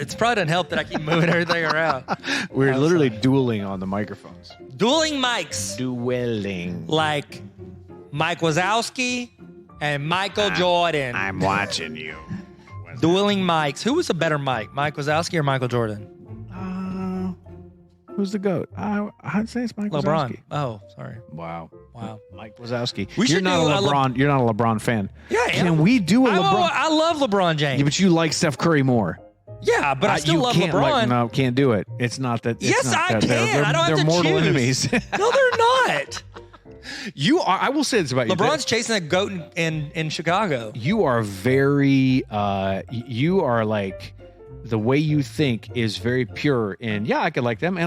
It's probably doesn't help that I keep moving everything around. We're literally dueling on the microphones. Dueling mics. Dueling. Like Mike Wazowski and Michael Jordan. I'm watching you. Dueling mics. Who was a better Mike? Mike Wazowski or Michael Jordan? Who's the GOAT? I'd say it's Mike LeBron. Wazowski. Oh, sorry. Wow. Mike Wazowski. We You're should not do a LeBron. You're not a LeBron fan. Yeah, I am. Can we do a LeBron? I love LeBron James. Yeah, but you like Steph Curry more. Yeah, but I still love can't LeBron. no, can't do it. It's not that. Yes, not I that can. I don't have they're to mortal choose. enemies. No, they're not. You are. I will say this about you. LeBron's chasing a goat in Chicago. You are very. You are like. The way you think is very pure, and I could like them. And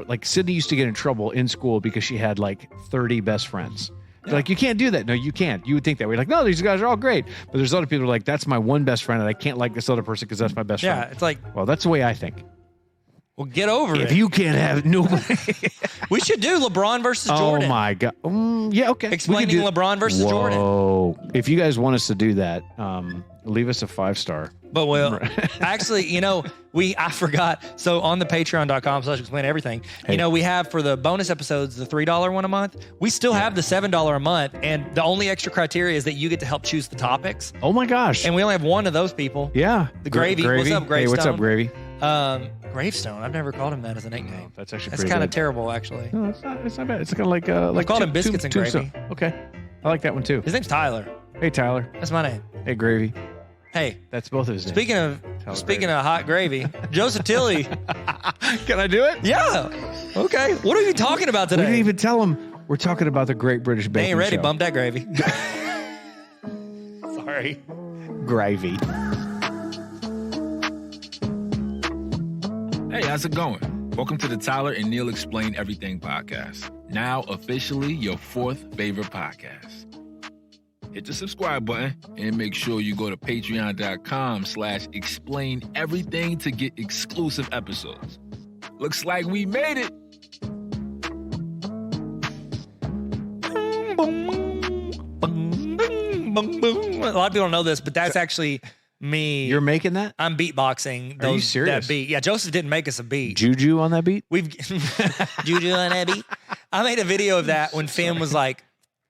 like Sydney used to get in trouble in school because she had like 30 best friends. Yeah. Like, you can't do that. No, you can't. You would think that way. Like, no, these guys are all great. But there's other people who are like, that's my one best friend, and I can't like this other person because that's my best friend. Yeah, it's like, well, that's the way I think. Well, get over it. If you can't have nobody. We should do LeBron versus Jordan. Oh, my God. Yeah, okay. Explaining LeBron versus Jordan. Whoa. If you guys want us to do that, leave us a 5-star. But actually, I forgot. So on the patreon.com/explain everything, we have for the bonus episodes, the $3 one a month. We still have the $7 a month. And the only extra criteria is that you get to help choose the topics. Oh my gosh. And we only have one of those people. Yeah. The Gravy. What's up, Gravestone? Hey, what's up, Gravy? Gravestone. I've never called him that as a nickname. No, that's actually kind of terrible, actually. No, it's not bad. It's kind of like I called him Biscuits and Gravy. Okay. I like that one too. His name's Tyler. Hey, Tyler. That's my name. Hey, Gravy. Hey, that's both of his names. Speaking of hot gravy, Joseph Tilley. Can I do it? Yeah. Okay. What are you talking about today? We didn't even tell him we're talking about the Great British Baking Show. They ain't ready. Bump that gravy. Sorry. Gravy. Hey, how's it going? Welcome to the Tyler and Neil Explain Everything podcast. Now officially your 4th favorite podcast. Hit the subscribe button and make sure you go to patreon.com/explain everything to get exclusive episodes. Looks like we made it. A lot of people don't know this, but that's actually me. You're making that? I'm beatboxing. Are you serious? That beat. Yeah, Joseph didn't make us a beat. Juju on that beat? Juju on that beat. I made a video of that when Finn was like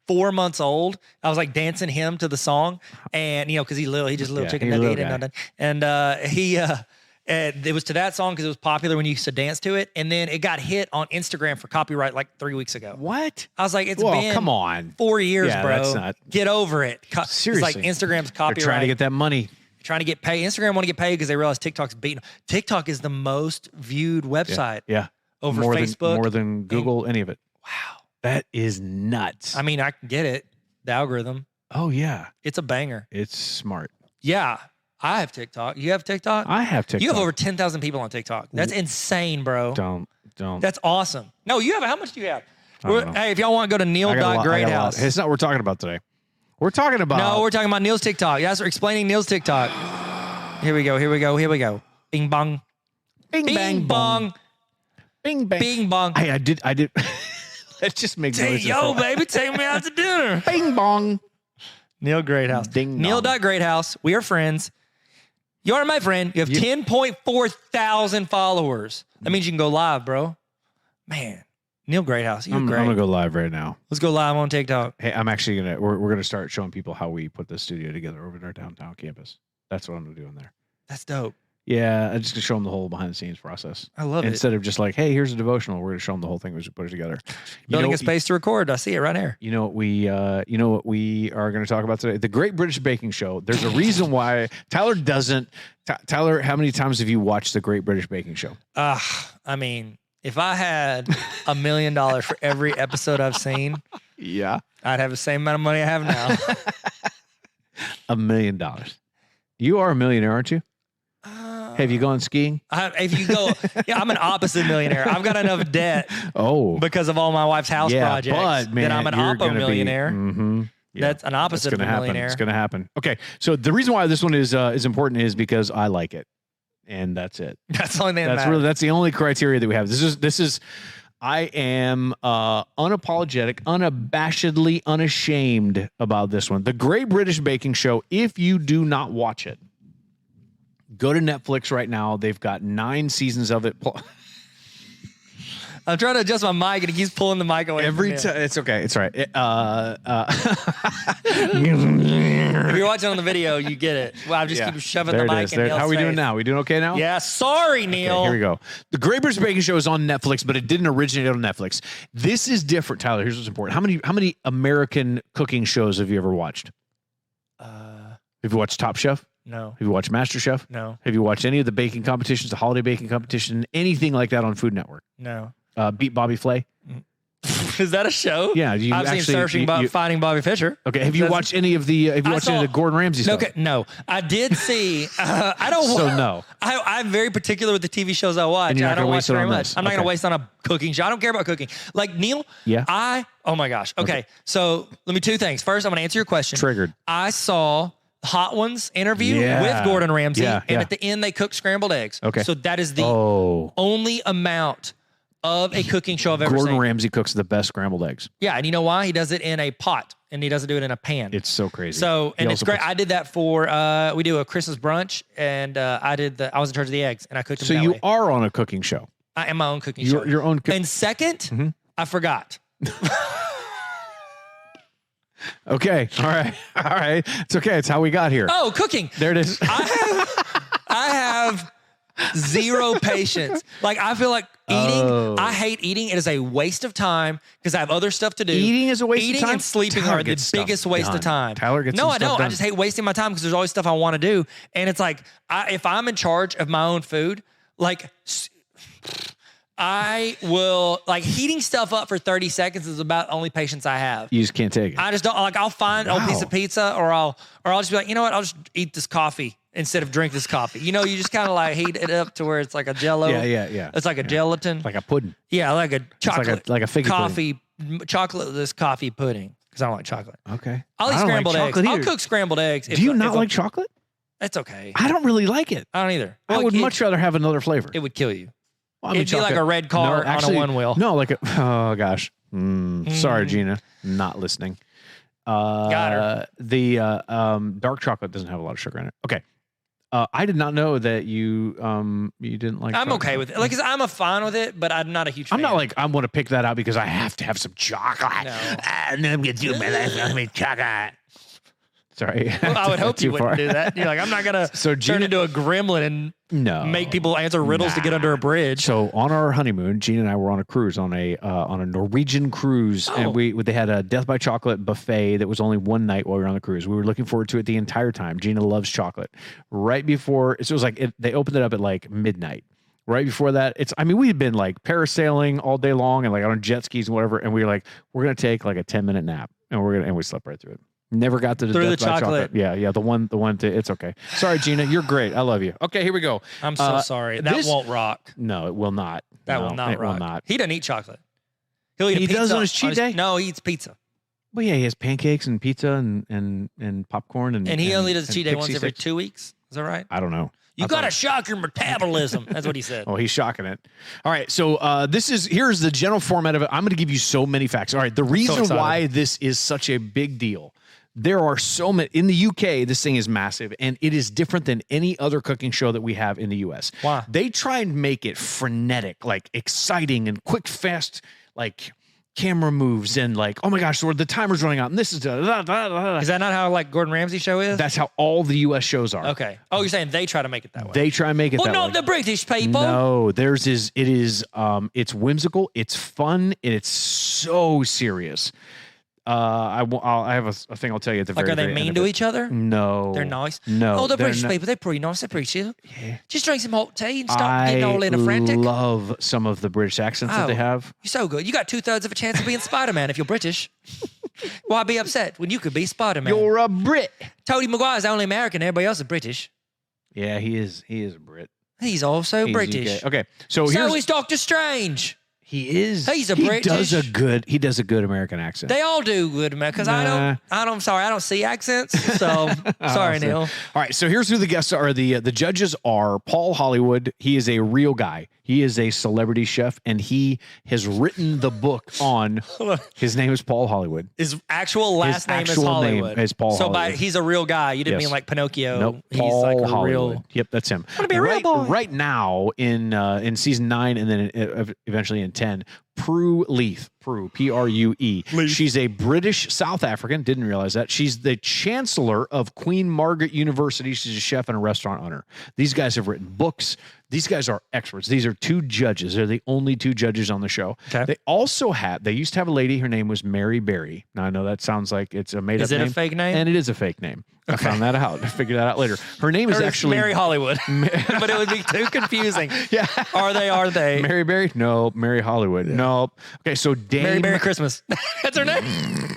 4 months old. I was like dancing him to the song, and because he's just a little chicken nugget, and it was to that song because it was popular when you used to dance to it, and then it got hit on Instagram for copyright like 3 weeks ago. What? I was like, been come on 4 years, bro. That's not... Get over it. Seriously, it's like Instagram's copyright. They're trying to get that money. Trying to get paid. Instagram want to get paid because they realize TikTok's beating. TikTok is the most viewed website. Yeah. Over Facebook, more than Google, any of it. Wow. That is nuts. I mean, I can get it. The algorithm. Oh, yeah. It's a banger. It's smart. Yeah. I have TikTok. You have TikTok? I have TikTok. You have over 10,000 people on TikTok. That's insane, bro. Don't. That's awesome. No, you have. How much do you have? Hey, if y'all want to go to Neil.Greathouse. It's not what we're talking about today. We're talking about. No, we're talking about Neil's TikTok. Yes, we're explaining Neil's TikTok. Here we go. Bing bong. Bing bang bong. Bing bang. Bing bong. Hey, I did. Let's just make noises. Yo, baby, take me out to dinner. Bing bong. Neil Greathouse. Ding Neil.Greathouse. We are friends. You are my friend. You have 10.4 thousand followers. That means you can go live, bro. Man, Neil Greathouse. You're great. I'm gonna go live right now. Let's go live on TikTok. Hey, I'm actually we're gonna start showing people how we put the studio together over at our downtown campus. That's what I'm gonna do in there. That's dope. Yeah, I'm just gonna show them the whole behind the scenes process. I love it. Instead of just like, hey, here's a devotional, we're gonna show them the whole thing as we put it together. Building a space to record. I see it right here. You know what we are gonna talk about today? The Great British Baking Show. There's a reason why Tyler doesn't. Tyler, how many times have you watched the Great British Baking Show? I mean, if I had $1 million for every episode I've seen, yeah, I'd have the same amount of money I have now. $1 million. You are a millionaire, aren't you? Have you gone skiing? If you go, I'm an opposite millionaire. I've got enough debt. Because of all my wife's house projects. But man, that I'm an oppo millionaire. That's an opposite of a millionaire. It's going to happen. Okay, so the reason why this one is important is because I like it, and that's it. That's the only thing that matters. That's the only criteria that we have. This is. I am unapologetic, unabashedly unashamed about this one. The Great British Baking Show. If you do not watch it, Go to Netflix right now. They've got 9 seasons of it. I'm trying to adjust my mic, and he keeps pulling the mic away. Every time, it's okay. It's all right. If you're watching on the video, you get it. Well, I just keep shoving the mic in Neil's How are we doing face. now? We doing okay now? Yeah, sorry, Neil. Okay, here we go. The Great British Baking Show is on Netflix, but it didn't originate on Netflix. This is different, Tyler. Here's what's important. How many American cooking shows have you ever watched? Have you watched Top Chef? No. Have you watched Master Chef? No. Have you watched any of the baking competitions, the holiday baking competition, anything like that on Food Network? No. Beat Bobby Flay? Is that a show? Yeah, I've seen Finding Bobby Fischer. Okay, have you watched any of the? Have you watched any of the Gordon Ramsay stuff? Okay, no, I did see. I don't. So no, I'm very particular with the TV shows I watch. And you're not I don't gonna watch waste it very on much. this. I'm not going Okay. to waste on a cooking show. I don't care about cooking. Like Neil. Yeah. Oh my gosh. Okay. So let me 2 things. First, I'm going to answer your question. Triggered. I saw Hot Ones interview Yeah. with Gordon Ramsay, Yeah, and yeah. at the end they cooked scrambled eggs. Okay. So that is the Oh, only amount of a cooking show I've ever Gordon seen. Ramsay cooks the best scrambled eggs. Yeah, and you know why? He does it in a pot, and he doesn't do it in a pan. It's so crazy. So, and He it's also great. puts- I did that for, we do a Christmas brunch, and I was in charge of the eggs, and I cooked them So that you way. are on a cooking show. I am my own cooking show. Your own. And second, I forgot. Okay. All right. All right. It's okay. It's how we got here. Oh, cooking. There it is. I have zero patience. Like, I feel like eating, I hate eating. It is a waste of time because I have other stuff to do. Eating is a waste of Eating time? and sleeping Tyler are the gets stuff biggest waste done. of time. Tyler gets No, some I stuff don't. done. I just hate wasting my time because there's always stuff I want to do. And it's like, if I'm in charge of my own food, like, I will, like, heating stuff up for 30 seconds is about the only patience I have. You just can't take it. I just don't, like, I'll find a piece of pizza, or I'll just be like, you know what, I'll just eat this coffee instead of drink this coffee. You know, you just kind of like heat it up to where it's like a jello. Yeah. It's like a gelatin. Like a pudding. Yeah, like a chocolate. like a figgy coffee, chocolateless coffee pudding, because I don't like chocolate. Okay. I'll eat I don't scrambled like eggs. chocolate I'll either. cook scrambled eggs. Do you not like chocolate? It's okay. I don't really like it. I don't either. I would much rather have another flavor. It would kill you. Well, I mean, It'd be like chocolate- a red car on a one wheel. No, like a, oh gosh. Sorry, Gina. Not listening. Got her. The dark chocolate doesn't have a lot of sugar in it. Okay. I did not know that you didn't like I'm chocolate. okay with it. Like, 'cause I'm fine with it, but I'm not a huge fan. I'm not like, I want to pick that out because I have to have some chocolate. No. And then I'm going to do my life. I mean, chocolate. Sorry. Well, I would hope you wouldn't do that. You're like, I'm not going to So turn Gina, into a gremlin and no. make people answer riddles to get under a bridge. So on our honeymoon, Gina and I were on a cruise on a Norwegian cruise, and they had a Death by Chocolate buffet that was only one night while we were on the cruise. We were looking forward to it the entire time. Gina loves chocolate. Right before, so it was like they opened it up at like midnight. Right before that, we had been like parasailing all day long and like on jet skis and whatever, and we were like, we're gonna take like a 10-minute nap, and we slept right through it. Never got to the Through Death the by chocolate. Yeah, the one it's okay. Sorry, Gina, you're great. I love you. Okay, here we go. I'm so sorry. That won't rock. No, it will not. That No, will not it rock. will not. He doesn't eat chocolate. He'll eat He a pizza does on his cheat day? No, he eats pizza. Well, yeah, he has pancakes and pizza and popcorn and And he only does cheat day once pixie every sticks. 2 weeks. Is that right? I don't know. You I got to thought- shock your metabolism. That's what he said. Oh, he's shocking it. All right, so here's the general format of it. I'm going to give you so many facts. All right, the reason excited. why this is such a big deal. There are so many in the UK. This thing is massive, and it is different than any other cooking show that we have in the US. Why? They try and make it frenetic, like exciting and quick, fast, like camera moves and like, oh my gosh, so the timer's running out, and this is Is that not how like Gordon Ramsay show is? that's how all the US shows are. Okay. Oh, you're saying they try to make it that way. They try and make it well, that not way. the British people. No, it's whimsical, it's fun, and it's so serious. I have a thing I'll tell you at the Like, very are they very mean end to of it. each other? No. They're nice. No. Oh, the they're British not- people, they're pretty nice. They're pretty chill. Yeah. Just drink some hot tea and stop getting all in a frantic. I love some of the British accents that they have. You're so good. You got 2/3 of a chance of being Spider-Man if you're British. Why be upset when you could be Spider-Man? You're a Brit. Tobey Maguire's the only American. Everybody else is British. Yeah, he is a Brit. He's also He's British. UK. Okay, so So here's is Doctor Strange. He is. He's a he British. He does a good American accent. They all do good, man. Because I'm sorry, I don't see accents. So sorry, Neil. All right, so here's who the guests are. The judges are Paul Hollywood. He is a real guy. He is a celebrity chef, and he has written the book on. His name is Paul Hollywood. His actual last name is Hollywood. Name is Paul Hollywood. He's a real guy. You didn't mean like Pinocchio. Nope. He's Paul like a Hollywood. real. Yep, that's him. Want to be a real boy. Right now in season 9 and then eventually in 10. Prue Leith, Prue, Leith. She's a British South African. Didn't realize that. She's the chancellor of Queen Margaret University. She's a chef and a restaurant owner. These guys have written books. These guys are experts. These are 2 judges. They're the only 2 judges on the show. Okay. They used to have a lady. Her name was Mary Berry. Now, I know that sounds like it's a made-up name. Is it a fake name? And it is a fake name. Okay. I found that out. I figured that out later. Her name is actually Mary Hollywood, but it would be too confusing. Yeah. Are they? Mary Berry? No. Mary Hollywood. Yeah. No. Okay, so Dame... Mary Berry Christmas. That's her name?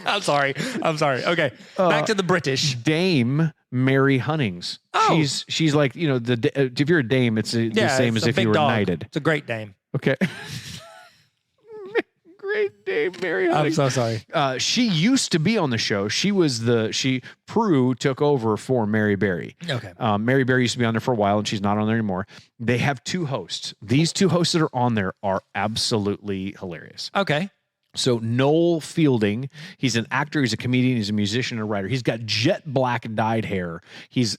I'm sorry. Okay, back to the British. Dame Mary Hunnings. Oh. She's like, if you're a dame, it's the same as if you were knighted. It's a great dame. Okay. Great Dame Mary Hunnings. I'm so sorry. She used to be on the show. Prue took over for Mary Berry. Okay. Mary Berry used to be on there for a while, and she's not on there anymore. They have 2 hosts. These 2 hosts that are on there are absolutely hilarious. Okay. So Noel Fielding, he's an actor, he's a comedian, he's a musician, and a writer. He's got jet black dyed hair. He's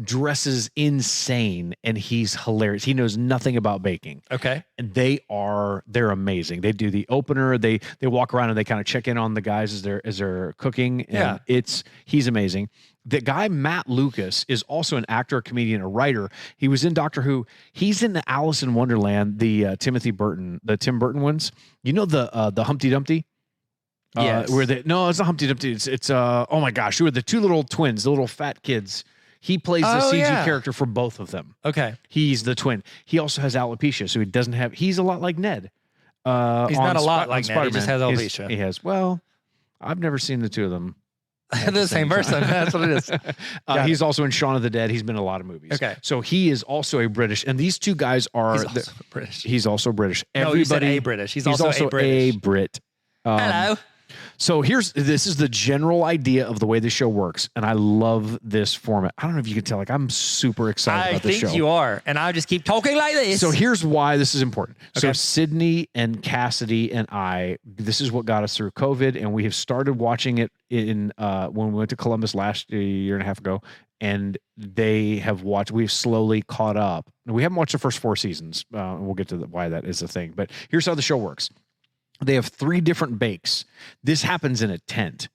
dresses insane, and he's hilarious. He knows nothing about baking. Okay. And they're amazing. They do the opener. They walk around and they kind of check in on the guys as they're cooking. And he's amazing. The guy, Matt Lucas, is also an actor, a comedian, a writer. He was in Doctor Who. He's in the Alice in Wonderland, the Tim Burton ones. You know the Humpty Dumpty? Yes. It's not Humpty Dumpty. It's oh my gosh, who are the 2 little twins, the little fat kids? He plays the CG character for both of them. Okay. He's the twin. He also has alopecia, so he's a lot like Ned. He's not a lot like Ned. Spider-Man. He just has alopecia. He has. Well, I've never seen the 2 of them. They're the same person. That's what it is. He's also in Shaun of the Dead. He's been in a lot of movies. Okay. So he is also a British. And these 2 guys are... He's also British. He's also British. No, you said a British. He's also a British. A Brit. Hello. So this is the general idea of the way the show works. And I love this format. I don't know if you can tell, like, I'm super excited about the show. I think you are. And I just keep talking like this. So here's why this is important. Okay. So Sydney and Cassidy and this is what got us through COVID. And we have started watching it when we went to Columbus last year and a half ago. And we've slowly caught up. We haven't watched the first 4 seasons. We'll get to why that is a thing. But here's how the show works. They have 3 different bakes. This happens in a tent.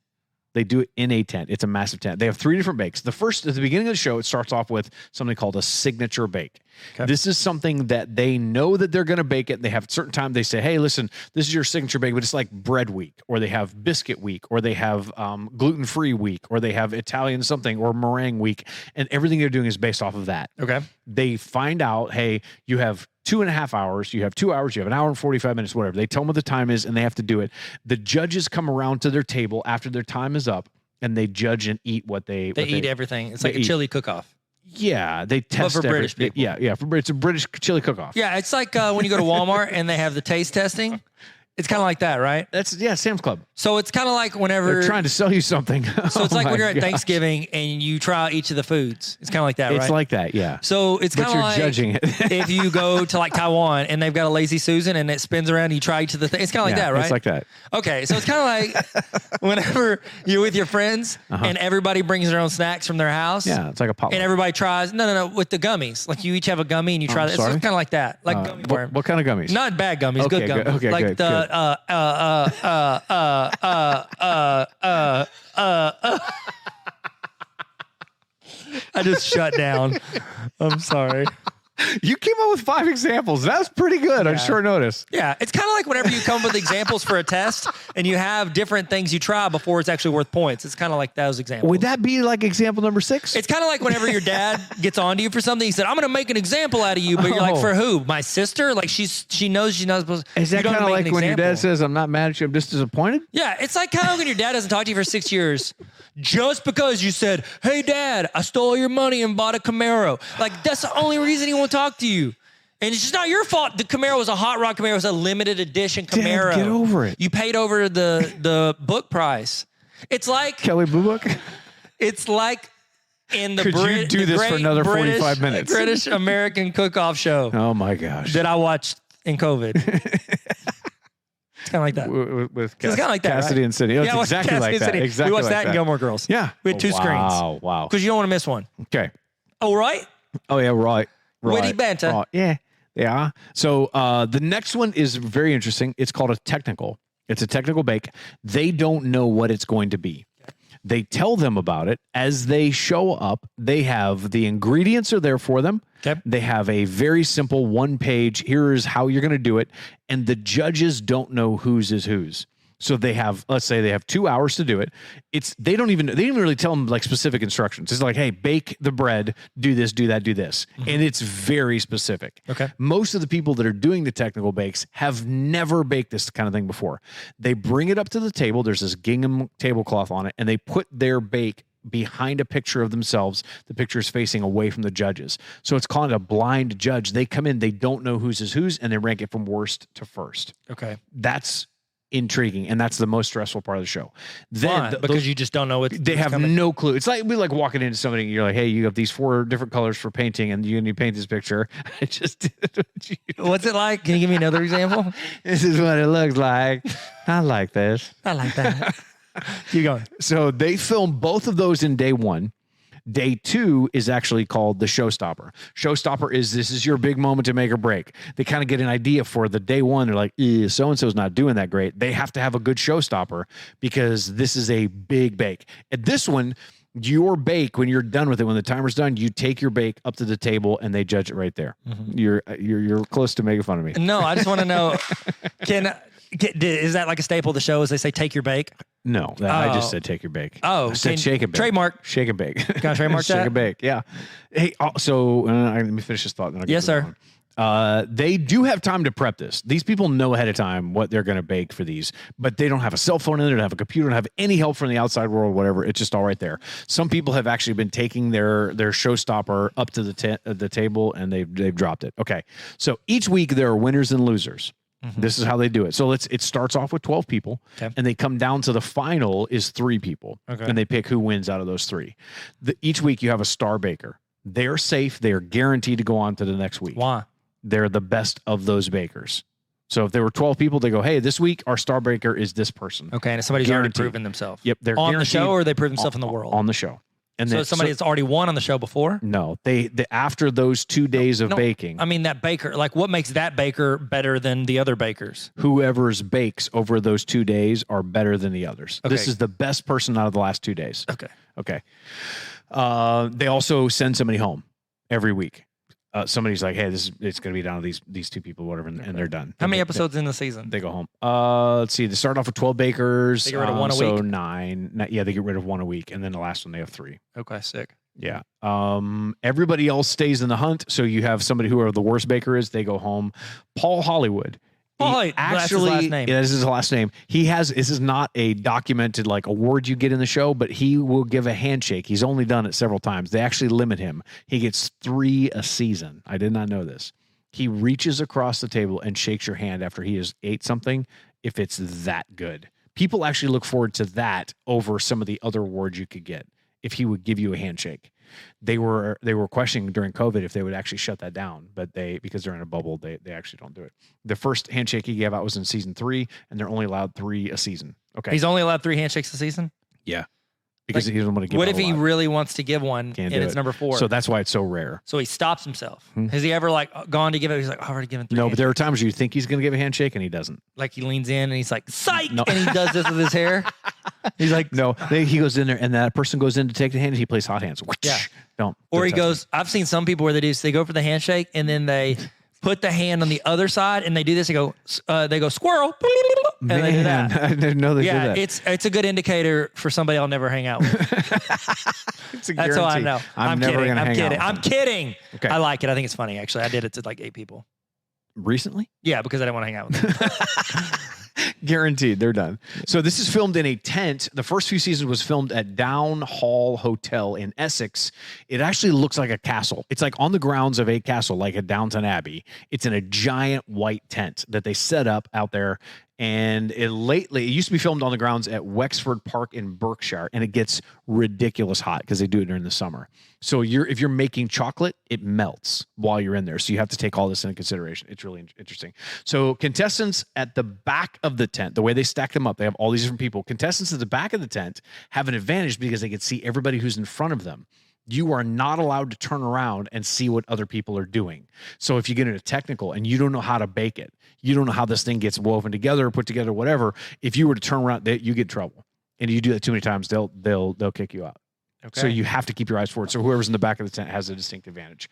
They do it in a tent. It's a massive tent. They have 3 different bakes. The first, at the beginning of the show, it starts off with something called a signature bake. Okay. This is something that they know that they're going to bake it. They have a certain time. They say, hey, listen, this is your signature bake, but it's like bread week, or they have biscuit week, or they have gluten-free week, or they have Italian something, or meringue week. And everything they're doing is based off of that. Okay. They find out, hey, you have 2.5 hours, you have 2 hours, you have 1 hour and 45 minutes, whatever. They tell them what the time is, and they have to do it. The judges come around to their table after their time is up, and they judge and eat what they eat everything. It's like a chili cook-off. Yeah, they test for British people. Yeah, it's a British chili cook-off. Yeah, it's like when you go to Walmart and they have the taste testing. It's kind of like that, right? Sam's Club. So it's kind of like whenever they're trying to sell you something. So it's like when you're at Thanksgiving and you try out each of the foods. It's kind of like that, right? It's like that, yeah. So it's kind of like judging it. if you go to like Taiwan and they've got a lazy Susan and it spins around and you try each of the things. It's kind of like that, right? It's like that. Okay, so it's kind of like whenever you're with your friends and everybody brings their own snacks from their house. Yeah, it's like a potluck. And everybody tries. No, with the gummies. Like you each have a gummy and you try this. It's kind of like that. Like gummy worm. What kind of gummies? Not bad gummies, good gummies. Okay, like good. I just shut down. I'm sorry. You came up with 5 examples. That's pretty good on short notice. Yeah, it's kind of like whenever you come with examples for a test and you have different things you try before it's actually worth points. It's kind of like those examples. Would that be like example number 6? It's kind of like whenever your dad gets onto you for something. He said, "I'm going to make an example out of you," but you're like, "For who? My sister?" Like she knows she's not supposed. Is that kind of like when your dad says, "I'm not mad at you, I'm just disappointed"? Yeah, it's like kind of when your dad doesn't talk to you for 6 years. Just because you said, "Hey, Dad, I stole your money and bought a Camaro." Like, that's the only reason he won't talk to you. And it's just not your fault. The Camaro was a hot rod Camaro. It was a limited edition Camaro. Dad, get over it. You paid over the book price. It's like Kelly Blue Book. It's like in the Could you do this for another 45 minutes? British American cook-off show. Oh my gosh. That I watched in COVID. It's kind of like that. With It's kind of like that, Cassidy right? and Cindy. It's exactly like that. Exactly we watched like that in Gilmore Girls. Yeah. We had two screens. Wow. Because you don't want to miss one. Okay. Oh, right? Oh, yeah, right. Witty banter. Oh, yeah. Yeah. So the next one is very interesting. It's called a technical. It's a technical bake. They don't know what it's going to be. They tell them about it as they show up. They have the ingredients are there for them. Okay. They have a very simple one page. Here's how you're going to do it. And the judges don't know whose is whose. So they have, let's say they have 2 hours to do it. They don't even really tell them like specific instructions. It's like, hey, bake the bread, do this, do that, do this. Mm-hmm. And it's very specific. Okay. Most of the people that are doing the technical bakes have never baked this kind of thing before. They bring it up to the table. There's this gingham tablecloth on it, and they put their bake behind a picture of themselves. The picture is facing away from the judges. So it's called a blind judge. They come in, they don't know whose is whose, and they rank it from worst to first. Okay. That's intriguing, and that's the most stressful part of the show. Then because you just don't know what they have coming. No clue. It's like walking into somebody and you're like, hey, you have these 4 different colors for painting and you paint this picture. I just did. What's it like? Can you give me another example? This is what it looks like. I like this. I like that. Keep going. So they film both of those in day 1. Day 2 is actually called the showstopper. Showstopper is this is your big moment to make or break. They kind of get an idea for the day 1. They're like, so-and-so's not doing that great. They have to have a good showstopper because this is a big bake. At this one, your bake, when you're done with it, when the timer's done, you take your bake up to the table and they judge it right there. Mm-hmm. You're close to making fun of me. No, I just want to know, is that like a staple of the show? As they say, take your bake? No, I just said take your bake. Oh, I said shake and bake. Trademark. Shake and bake. Can I trademark that? Shake and bake. Yeah. Hey, so let me finish this thought. Then I'll yes, sir. They do have time to prep this. These people know ahead of time what they're going to bake for these, but they don't have a cell phone in there, they don't have a computer, don't have any help from the outside world, whatever. It's just all right there. Some people have actually been taking their showstopper up to the table and they've dropped it. Okay. So each week there are winners and losers. Mm-hmm. This is how they do it. So it starts off with 12 people, okay, and they come down to the final is 3 people, okay, and they pick who wins out of those 3. Each week you have a star baker. They're safe. They are guaranteed to go on to the next week. Why? They're the best of those bakers. So if there were 12 people, they go, hey, this week our star baker is this person. Okay, and somebody's guaranteed. Already proven themselves. Yep, they're on the show, or they prove themselves in the world? On the show. And so somebody that's already won on the show before? No, they after those 2 days of baking. I mean, that baker, like what makes that baker better than the other bakers? Whoever's bakes over those 2 days are better than the others. Okay. This is the best person out of the last 2 days. Okay. They also send somebody home every week. Somebody's like, hey, it's going to be down to these 2 people, whatever, and they're done. How many episodes in the season? They go home. Let's see. They start off with 12 bakers. They get rid of 1 a week? So 9. Yeah, they get rid of 1 a week. And then the last one, they have 3. Okay, sick. Yeah. Everybody else stays in the hunt. So you have somebody who are the worst baker is, they go home. Paul Hollywood. Actually, that's his last name. Yeah, this is his last name. This is not a documented like award you get in the show, but he will give a handshake. He's only done it several times. They actually limit him. He gets 3 a season. I did not know this. He reaches across the table and shakes your hand after he has ate something if it's that good. People actually look forward to that over some of the other awards you could get if he would give you a handshake. They were questioning during COVID if they would actually shut that down, but because they're in a bubble, they actually don't do it. The first handshake he gave out was in season 3, and they're only allowed 3 a season. Okay, he's only allowed 3 handshakes a season. Yeah, because he doesn't want to give. What if he really wants to give one and it's number 4? So that's why it's so rare. So he stops himself. Has he ever gone to give it? He's like, I've already given 3. No, but there are times you think he's going to give a handshake and he doesn't. Like he leans in and he's like, psych, and he does this with his hair. He's like, no, he goes in there and that person goes in to take the hand and he plays hot hands. Yeah. Don't. Or he goes, I've seen some people where they go for the handshake and then they put the hand on the other side and they do this. They go squirrel. And they do that. I didn't know they did that. It's a good indicator for somebody I'll never hang out with. It's a That's all I know. I'm never going to hang out with I'm kidding. Okay. I like it. I think it's funny, actually. I did it to like 8 people. Recently? Yeah, because I didn't want to hang out with them. Guaranteed, they're done. So this is filmed in a tent. The first few seasons was filmed at Down Hall Hotel in Essex. It actually looks like a castle. It's like on the grounds of a castle, like at Downton Abbey. It's in a giant white tent that they set up out there. And it used to be filmed on the grounds at Wexford Park in Berkshire, and it gets ridiculous hot because they do it during the summer. So if you're making chocolate, it melts while you're in there. So you have to take all this into consideration. It's really interesting. So contestants at the back of the tent, the way they stack them up, they have all these different people. Contestants at the back of the tent have an advantage because they can see everybody who's in front of them. You are not allowed to turn around and see what other people are doing. So if you get into technical and you don't know how to bake it, you don't know how this thing gets woven together or put together, whatever. If you were to turn around, you get in trouble. And you do that too many times, they'll kick you out. Okay. So you have to keep your eyes forward. So whoever's in the back of the tent has a distinct advantage.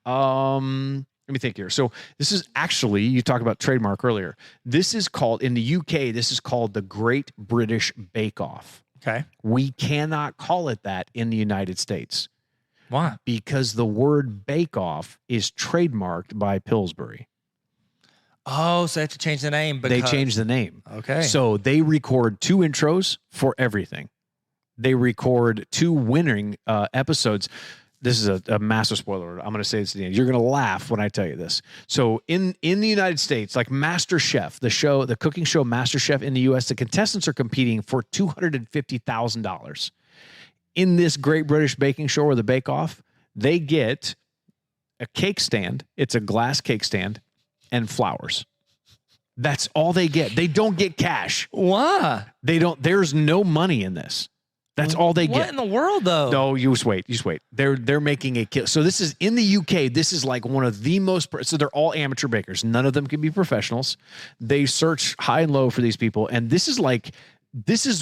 Let me think here. So this is actually, you talked about trademark earlier. This is called, in the UK, this is called the Great British Bake Off. Okay. We cannot call it that in the United States. Why? Because the word bake off is trademarked by Pillsbury. Oh, so they have to change the name. They changed the name. Okay. So they record 2 intros for everything. They record 2 winning episodes. This is a massive spoiler. I'm going to say this at the end. You're going to laugh when I tell you this. So in the United States, like MasterChef, the cooking show MasterChef in the U.S., the contestants are competing for $250,000. In this Great British Baking Show or the Bake Off, they get a cake stand. It's a glass cake stand and flowers. That's all they get. They don't get cash. Why? They don't. There's no money in this. That's all they get. What in the world, though? No, you just wait. They're making a kill. So this is in the UK. This is like one of the most. So they're all amateur bakers. None of them can be professionals. They search high and low for these people, and this is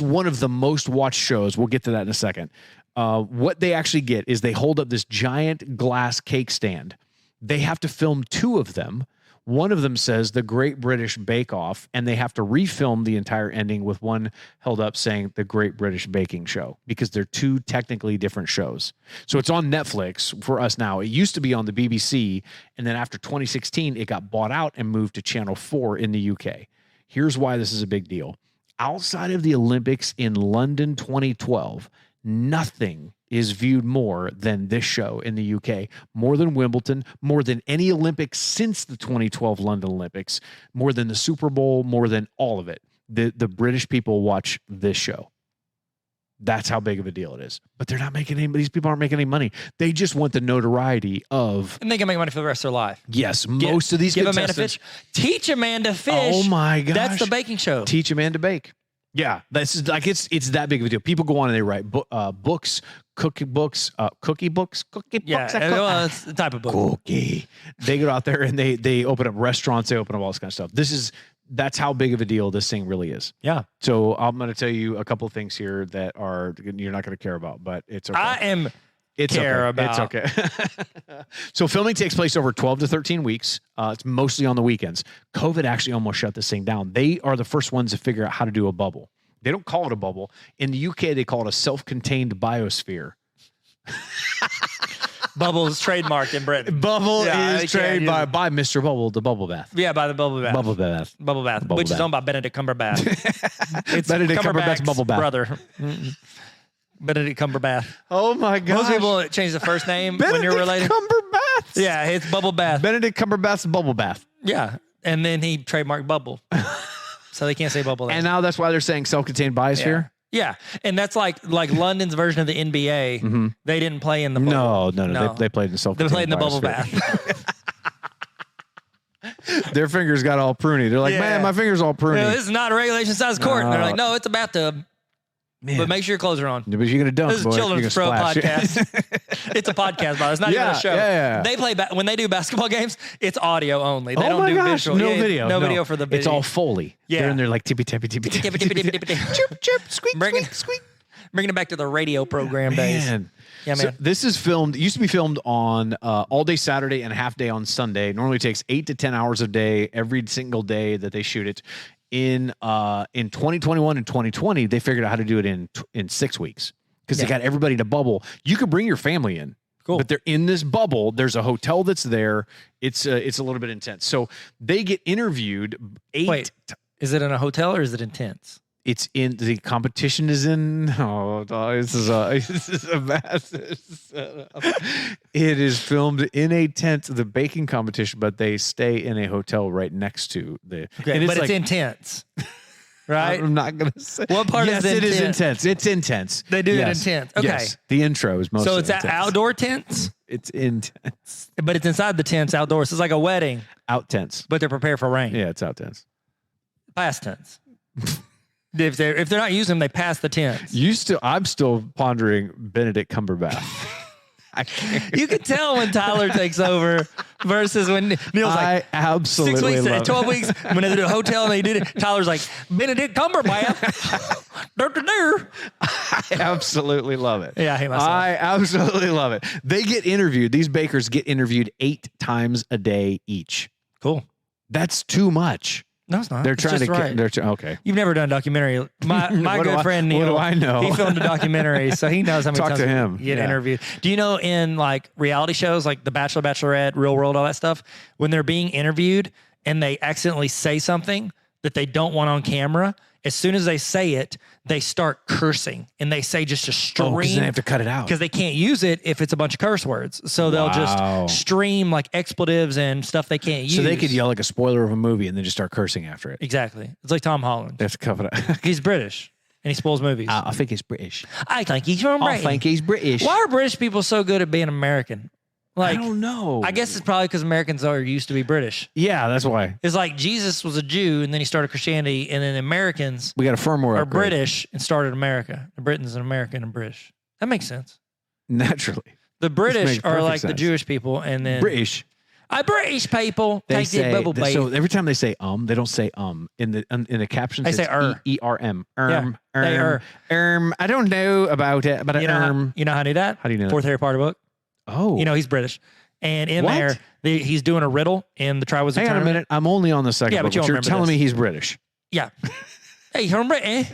one of the most watched shows. We'll get to that in a second. What they actually get is they hold up this giant glass cake stand. They have to film 2 of them. One of them says the Great British Bake Off, and they have to refilm the entire ending with one held up saying the Great British Baking Show, because they're 2 technically different shows. So it's on Netflix for us now. It used to be on the BBC, and then after 2016, it got bought out and moved to Channel 4 in the UK. Here's why this is a big deal. Outside of the Olympics in London 2012, nothing is viewed more than this show in the UK, more than Wimbledon, more than any Olympics since the 2012 London Olympics, more than the Super Bowl, more than all of it. The British people watch this show. That's how big of a deal it is. But they're not making any, these people aren't making any money. They just want the notoriety of. And they can make money for the rest of their life. Yes, most of these give contestants. A man to fish. Teach a man to fish. Oh my gosh. That's the baking show. Teach a man to bake. Yeah, that's like it's that big of a deal. People go on and they write books, cookie books. Yeah, well, it's the type of book. Cookie. They go out there and they open up restaurants. They open up all this kind of stuff. That's how big of a deal this thing really is. Yeah. So I'm going to tell you a couple of things here that you're not going to care about, but it's okay. It's okay. So filming takes place over 12 to 13 weeks. It's mostly on the weekends. COVID actually almost shut this thing down. They are the first ones to figure out how to do a bubble. They don't call it a bubble. In the UK, they call it a self-contained biosphere. Bubble is trademarked in Britain. Bubble is trademarked by Mr. Bubble, the bubble bath. Yeah, by the bubble bath. Bubble bath. Bubble bath, which is owned by Benedict Cumberbatch. It's Benedict Cumberbatch's bubble bath. Brother. Benedict Cumberbatch. Oh my gosh. Most people change the first name when you're related. Cumberbatch. Yeah, it's Bubble Bath. Benedict Cumberbatch's bubble bath. Yeah, and then he trademarked Bubble. So they can't say Bubble. And now that's why they're saying self-contained biosphere? Yeah, and that's like London's version of the NBA. Mm-hmm. They didn't play in the bubble. No. They played in the self-contained They played in the bubble biosphere. Bath. Their fingers got all pruny. They're like, man, my fingers all pruny. This is not a regulation size court. And they're like, no, it's a bathtub. Man. But make sure your clothes are on. But you're going to dunk, This is a Children's Pro podcast. It's a podcast, by it's not even a show. Yeah. They play when they do basketball games, it's audio only. They don't do visual. No video. No video for the video. It's all Foley. Yeah. They're in there like tippy. Chirp, chirp, squeak, squeak. Bringing it back to the radio program days. Yeah, man. So this is filmed, used to be filmed on all day Saturday and a half day on Sunday. Normally takes 8 to 10 hours a day, every single day that they shoot it. In 2021 and 2020, they figured out how to do it in 6 weeks because they got everybody to bubble. You could bring your family in, but they're in this bubble. There's a hotel that's there. It's a little bit intense. So they get interviewed. Is it in a hotel or is it in tents? It's in the competition is in. Oh, this is a mess. It is filmed in a tent, the baking competition, but they stay in a hotel right next to the. Okay, but it's intense, right? I'm not gonna say. What part yes, is it is intense. It's intense. They do it intense. Okay, yes. The intro is mostly. So it's intense. outdoor tents. It's intense, but it's inside the tents outdoors. It's like a wedding. Out tents, but they're prepared for rain. Yeah, it's out tents. Past tense. If they're not using them, they pass the tense. I'm still pondering Benedict Cumberbatch. You can tell when Tyler takes over versus when Neil's like, I absolutely 6 weeks, love 12 weeks, when they did a hotel and they did it, Tyler's like, Benedict Cumberbatch. I absolutely love it. Yeah, I hate myself. I absolutely love it. They get interviewed. These bakers get interviewed 8 times a day each. Cool. That's too much. No, it's not. They're it's trying to. right. Okay. You've never done a documentary. My good friend Neil. What do I know? He filmed a documentary, so he knows how many times to him. Get interviewed. Do you know in like reality shows like The Bachelor, Bachelorette, Real World, all that stuff, when they're being interviewed and they accidentally say something that they don't want on camera, as soon as they say it, they start cursing and they say just a stream. Because they have to cut it out. Because they can't use it if it's a bunch of curse words. So they'll just stream like expletives and stuff they can't use. So they could yell like a spoiler of a movie and then just start cursing after it. Exactly. It's like Tom Holland. They have to cover it out. He's British and he spoils movies. I think he's British. I think he's from Britain. I think he's British. Why are British people so good at being American? Like, I don't know. I guess it's probably because Americans are used to be British. Yeah, that's why. It's like Jesus was a Jew and then he started Christianity, and then Americans We got a firmware are upgrade. British and started America. The Britain's an American and British. That makes sense. Naturally. The British makes are perfect like the sense. Jewish people, and then British. British people They take the say bubble bath. so every time they say they don't say in the captions. They say ERM. they I don't know about it, but you know how to do that? How do you know that? Fourth Harry Potter book. Oh, You know he's British, and in What? there he's doing a riddle in the Triwizard hang on a Tournament. minute. I'm only on the second Yeah, book. but you'll You're remember telling this. me he's British. Yeah. Hey, from Britain.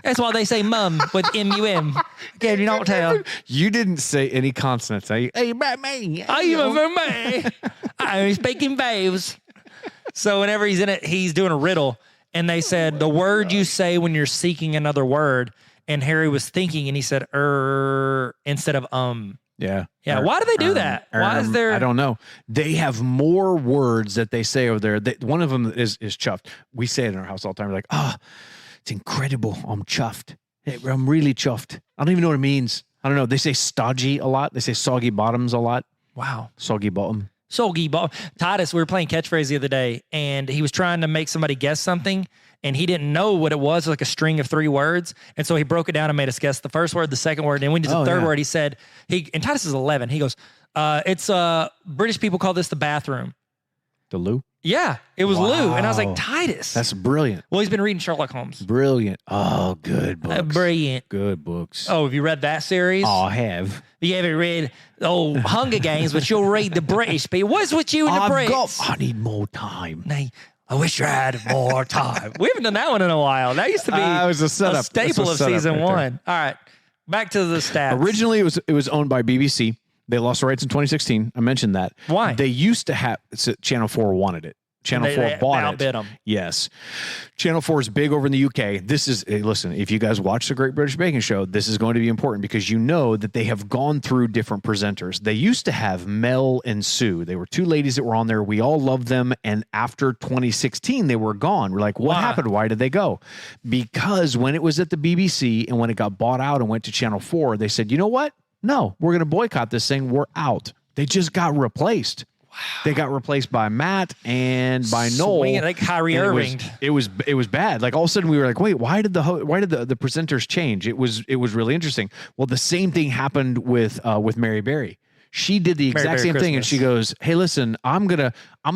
That's why they say mum with M-U-M. Can you not tell? You didn't say any consonants. Hey, me. Are you from me? I'm speaking waves. So whenever he's in it, he's doing a riddle. And they said, the word you say when you're seeking another word. And Harry was thinking, and he said, instead of Yeah. Yeah. Why do they do that? Why is there? I don't know. They have more words that they say over there. One of them is chuffed. We say it in our house all the time. We're like, it's incredible. I'm chuffed. I'm really chuffed. I don't even know what it means. I don't know. They say stodgy a lot. They say soggy bottoms a lot. Wow. Soggy bottom. Soggy bottom. Titus, we were playing catchphrase the other day, and he was trying to make somebody guess something, and he didn't know what it was, like a string of 3 words. And so he broke it down and made us guess the first word, the second word. And when he did the third word, he said, and Titus is 11. He goes, it's British people call this the bathroom. The loo? Yeah, it was Lou. And I was like, Titus. That's brilliant. Well, he's been reading Sherlock Holmes. Brilliant. Oh, good books. Brilliant. Good books. Oh, have you read that series? Oh, I have. You haven't read Hunger Games, but you'll read the British people. What's with you and the Brits? I need more time. I wish I had more time. We haven't done that one in a while. That used to be it was a setup. staple of season 1. All right, back to the stats. Originally, it was owned by BBC. They lost the rights in 2016. I mentioned that. Why? They used to have Channel 4 wanted it. Channel 4 bought it. Outbid them. Yes. Channel 4 is big over in the UK. Listen, if you guys watch the Great British Baking Show, this is going to be important because you know that they have gone through different presenters. They used to have Mel and Sue. They were 2 ladies that were on there. We all loved them. And after 2016, they were gone. We're like, what happened? Why did they go? Because when it was at the BBC and when it got bought out and went to Channel 4, they said, you know what? No, we're going to boycott this thing. We're out. They just got replaced. Wow. They got replaced by Matt and by Noel. Like Kyrie Irving. It was bad. Like all of a sudden we were like, wait, why did the presenters change? It was really interesting. Well, the same thing happened with Mary Berry. She did the exact same thing, and she goes, "Hey, listen, I'm gonna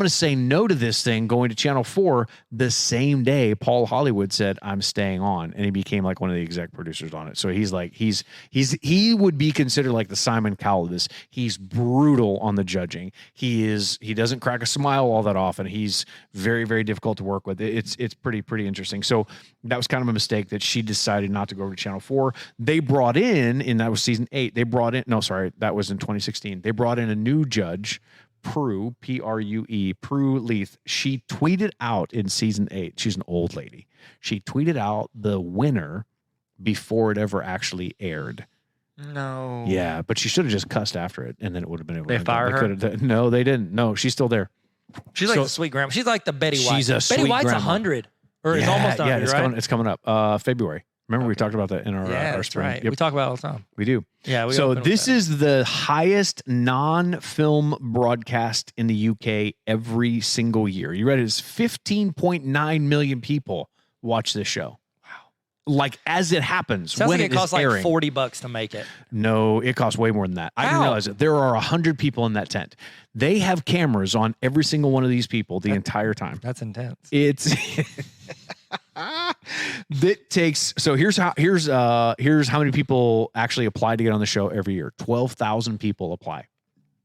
say no to this thing going to Channel 4." The same day, Paul Hollywood said, "I'm staying on," and he became like one of the exec producers on it. So he's like, he would be considered like the Simon Cowell of this. He's brutal on the judging. He doesn't crack a smile all that often. He's very, very difficult to work with. It's pretty interesting. So that was kind of a mistake that she decided not to go over to Channel 4. They brought in that was season 8. That was in 2016. They brought in a new judge, Prue, Prue, Prue Leith, she tweeted out in season 8, she's an old lady. She tweeted out the winner before it ever actually aired. No. Yeah, but she should have just cussed after it, and then it would have been able They fired her? No, they didn't. No, she's still there. She's like the sweet grandma. She's like the Betty White. She's a Betty sweet White's grandma. 100. Or it's almost 100, right? It's coming up. February. Remember we talked about that in our that's spring. right. Yep. We talk about it all the time. We do. Yeah. So this is the highest non-film broadcast in the UK every single year. You read it? It's 15.9 million people watch this show. Wow. Like as it happens. Sounds when like it costs like airing. $40 to make it. No, it costs way more than that. I didn't How? realize it. There are 100 people in that tent. They have cameras on every single one of these people the entire time. That's intense. It's that takes. So here's how many people actually apply to get on the show every year. 12,000 people apply.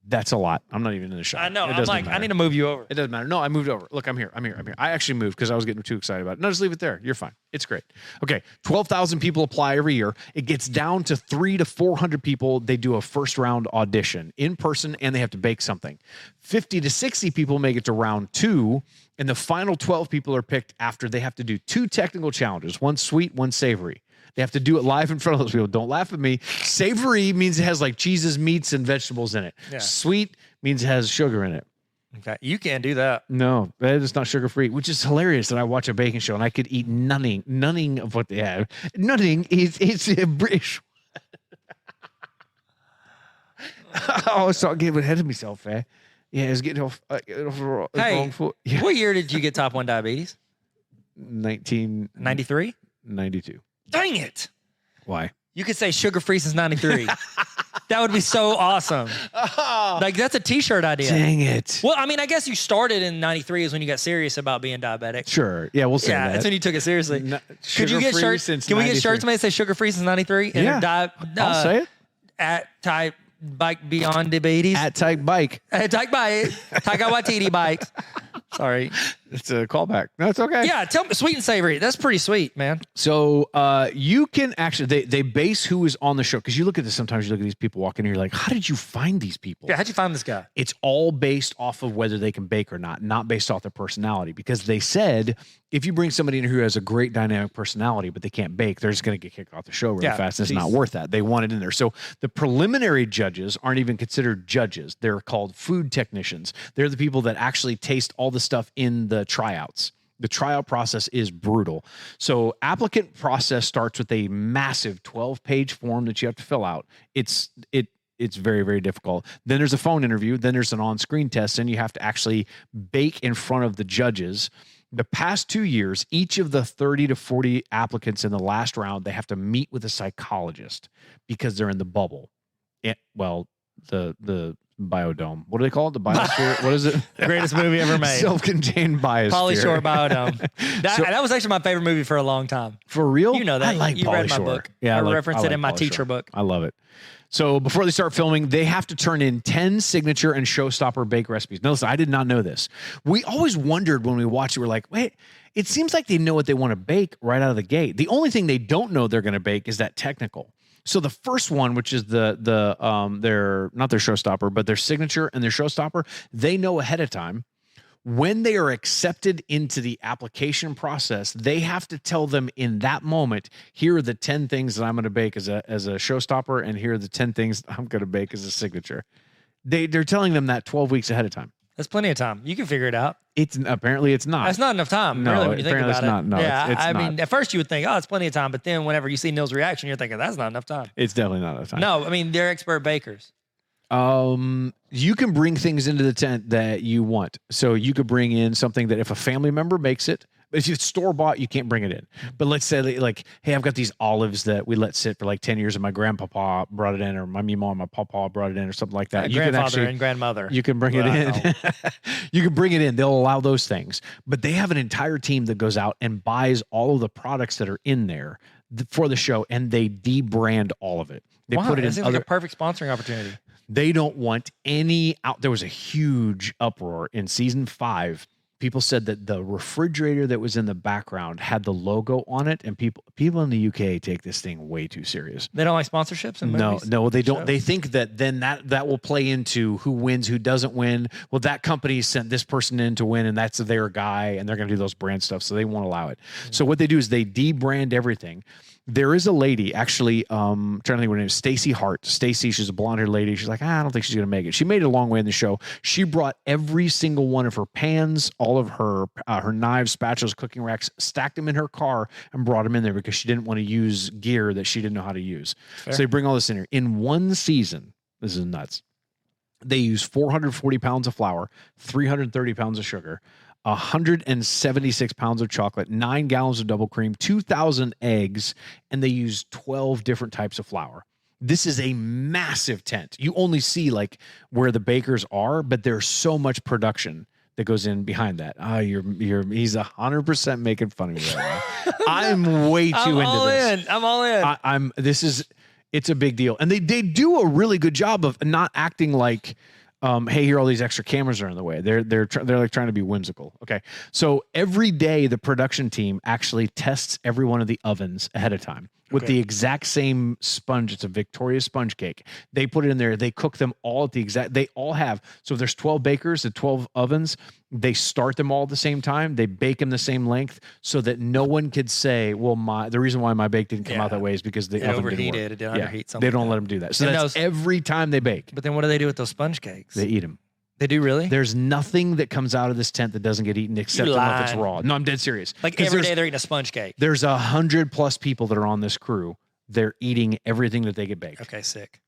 That's a lot. I'm not even in the show. I know. It I'm doesn't like, matter. I need to move you over. It doesn't matter. No, I moved over. Look, I'm here. I actually moved because I was getting too excited about it. No, just leave it there. You're fine. It's great. Okay. 12,000 people apply every year. It gets down to 300 to 400 people. They do a first round audition in person and they have to bake something. 50 to 60 people make it to round 2. And the final 12 people are picked after they have to do 2 technical challenges, one sweet, one savory. They have to do it live in front of those people. Don't laugh at me. Savory means it has like cheeses, meats, and vegetables in it. Yeah. Sweet means it has sugar in it. Okay. You can't do that. No, that is not sugar-free, which is hilarious that I watch a baking show and I could eat none of what they have. None is a British. Oh, so I'm getting ahead of myself, eh? Yeah, it's getting off the wrong foot. Yeah. What year did you get type 1 diabetes? 1993? 92. Dang it. Why? You could say sugar-free since 93. That would be so awesome. Oh. Like, that's a T-shirt idea. Dang it. Well, I mean, I guess you started in 93 is when you got serious about being diabetic. Sure. Yeah, we'll say that. Yeah, that's when you took it seriously. Could you get shirts? Since Can we get shirts made that say sugar-free since 93? Yeah, I'll say it. At Type Bike Beyond Diabetes. At Type Bike. At Type Bike. Taika Waititi Bikes. Sorry. It's a callback. No, it's okay. Yeah, tell me, sweet and savory. That's pretty sweet, man. So you can actually, they base who is on the show. Because you look at this, sometimes you look at these people walking in, you're like, how did you find these people? Yeah, how'd you find this guy? It's all based off of whether they can bake or not based off their personality. Because they said, if you bring somebody in who has a great dynamic personality, but they can't bake, they're just going to get kicked off the show really fast. And it's not worth that. They want it in there. So the preliminary judges aren't even considered judges. They're called food technicians. They're the people that actually taste all the stuff in the tryouts. The tryout process is brutal. So applicant process starts with a massive 12-page form that you have to fill out. It's very, very difficult. Then there's a phone interview. Then there's an on-screen test. And you have to actually bake in front of the judges. The past 2 years, each of the 30 to 40 applicants in the last round, they have to meet with a psychologist because they're in the bubble. The biodome. What do they call it? The biosphere? What is it? Greatest movie ever made. Self-contained biosphere. Pauly Shore Biodome. That was actually my favorite movie for a long time. For real? You know that. I like you Pauly read my Shore. book. Yeah, I reference it in my Pauly teacher Shore. book. I love it. So before they start filming, they have to turn in 10 signature and showstopper bake recipes. Now, listen, I did not know this. We always wondered when we watched it, we're like, wait, it seems like they know what they want to bake right out of the gate. The only thing they don't know they're going to bake is that technical. So the first one, which is their not their showstopper, but their signature and their showstopper, they know ahead of time. When they are accepted into the application process, they have to tell them in that moment, here are the 10 things that I'm going to bake as a showstopper, and here are the 10 things I'm going to bake as a signature. They're telling them that 12 weeks ahead of time. That's plenty of time. You can figure it out. Apparently it's not. That's not enough time, no, really, when you think about it's it. not. No, yeah, it's I not. mean, at first you would think, oh, it's plenty of time, but then whenever you see Neil's reaction, you're thinking, that's not enough time. It's definitely not enough time. No, I mean, they're expert bakers. You can bring things into the tent that you want. So you could bring in something that if a family member makes it, but if it's store-bought, you can't bring it in. But let's say like, hey, I've got these olives that we let sit for like 10 years and my grandpapa brought it in, or my mima and my papa brought it in, or something like that. You grandfather can actually, and grandmother. You can bring it in. You can bring it in. They'll allow those things. But they have an entire team that goes out and buys all of the products that are in there for the show, and they debrand all of it. They put it in like a perfect sponsoring opportunity. They don't want any out. There was a huge uproar in season 5 people said that the refrigerator that was in the background had the logo on it, and people in the UK take this thing way too serious. They don't like sponsorships and movies? No, they don't. They think that then that will play into who wins, who doesn't win. Well, that company sent this person in to win, and that's their guy, and they're going to do those brand stuff, so they won't allow it. So what they do is they debrand everything. There is a lady, actually, trying to think what her name is, Stacey Hart. Stacey, she's a blonde-haired lady. She's like, I don't think she's going to make it. She made it a long way in the show. She brought every single one of her pans, all of her knives, spatulas, cooking racks, stacked them in her car, and brought them in there because she didn't want to use gear that she didn't know how to use. Fair. So they bring all this in here. In one season, this is nuts, they use 440 pounds of flour, 330 pounds of sugar, 176 pounds of chocolate, 9 gallons of double cream, 2,000 eggs, and they use 12 different types of flour. This is a massive tent. You only see like where the bakers are, but there's so much production that goes in behind that. He's 100% making fun of me right now. I'm way too into this. I'm all in. It's a big deal. And they do a really good job of not acting like, hey, here all these extra cameras are in the way. They're like trying to be whimsical. Okay. So every day the production team actually tests every one of the ovens ahead of time with the exact same sponge. It's a Victoria sponge cake. They put it in there. They cook them all at they all have. So if there's 12 bakers at 12 ovens, they start them all at the same time. They bake them the same length so that no one could say, well, the reason why my bake didn't come out that way is because the oven overheated. It didn't underheat something. They don't let them do that. So that's every time they bake. But then what do they do with those sponge cakes? They eat them. They do, really? There's nothing that comes out of this tent that doesn't get eaten except if it's raw. No, I'm dead serious. Like every day they're eating a sponge cake. There's 100+ people that are on this crew. They're eating everything that they get baked. Okay, sick.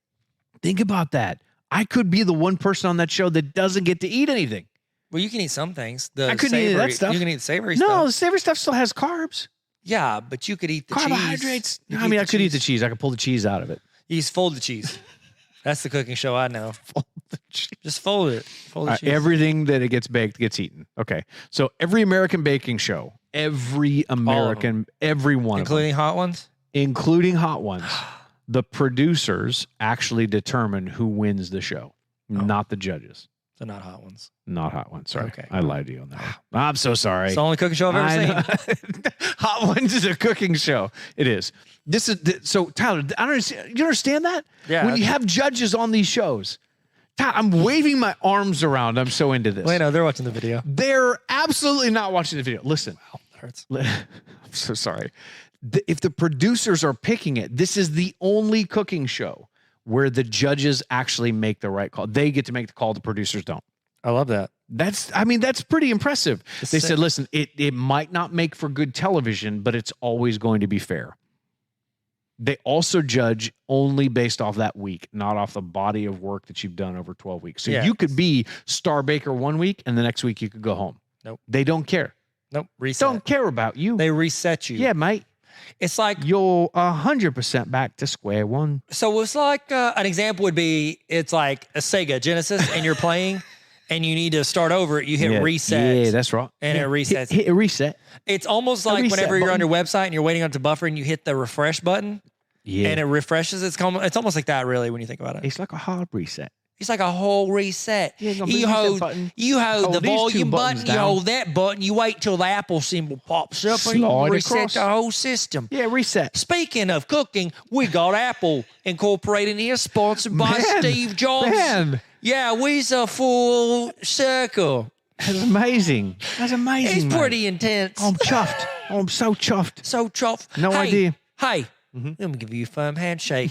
Think about that. I could be the one person on that show that doesn't get to eat anything. Well, you can eat some things. I couldn't eat that stuff. You can eat the savory stuff. No, the savory stuff still has carbs. Yeah, but you could eat the carbohydrates. Cheese. I could eat the cheese. I could pull the cheese out of it. You just fold the cheese. That's the cooking show I know. Fold the cheese. Just fold it. Fold the cheese. Everything that it gets baked gets eaten. Okay. So every American baking show, every one of them. Including hot ones? Including hot ones. The producers actually determine who wins the show, not the judges. So not hot ones. Not hot ones. Sorry. Okay. I lied to you on that one. I'm so sorry. It's the only cooking show I've ever seen. Hot Ones is a cooking show. It is. So Tyler, I don't understand. You understand that? Yeah. When you have judges on these shows, I'm waving my arms around. I'm so into this. Wait, no, they're watching the video. They're absolutely not watching the video. Listen. Wow, that hurts. I'm so sorry. If the producers are picking it, this is the only cooking show where the judges actually make the right call. They get to make the call. The producers don't. I love that. That's pretty impressive. They said, listen, it might not make for good television, but it's always going to be fair. They also judge only based off that week, not off the body of work that you've done over 12 weeks. So you could be star baker one week and the next week you could go home. Nope. They don't care. Nope. Reset. Don't care about you. They reset you. Yeah, mate. It's like you're 100% back to square one. So it's like an example would be it's like a Sega Genesis and you're playing and you need to start over. You hit reset. Yeah, that's right. And it resets. Hit a reset. It's almost like whenever you're on your website and you're waiting on it to buffer and you hit the refresh button. Yeah. And it refreshes. It's almost like that, really, when you think about it. It's like a hard reset. It's like a whole reset. Yeah, you hold the volume button, you hold that button, you wait till the Apple symbol pops up and you reset the whole system. Yeah, reset. Speaking of cooking, we got Apple Incorporated here, sponsored by Steve Jobs. Man. Yeah, we's a full circle. That's amazing. It's pretty intense. I'm chuffed. I'm so chuffed. So chuffed. No idea. Hey. Let me give you a firm handshake.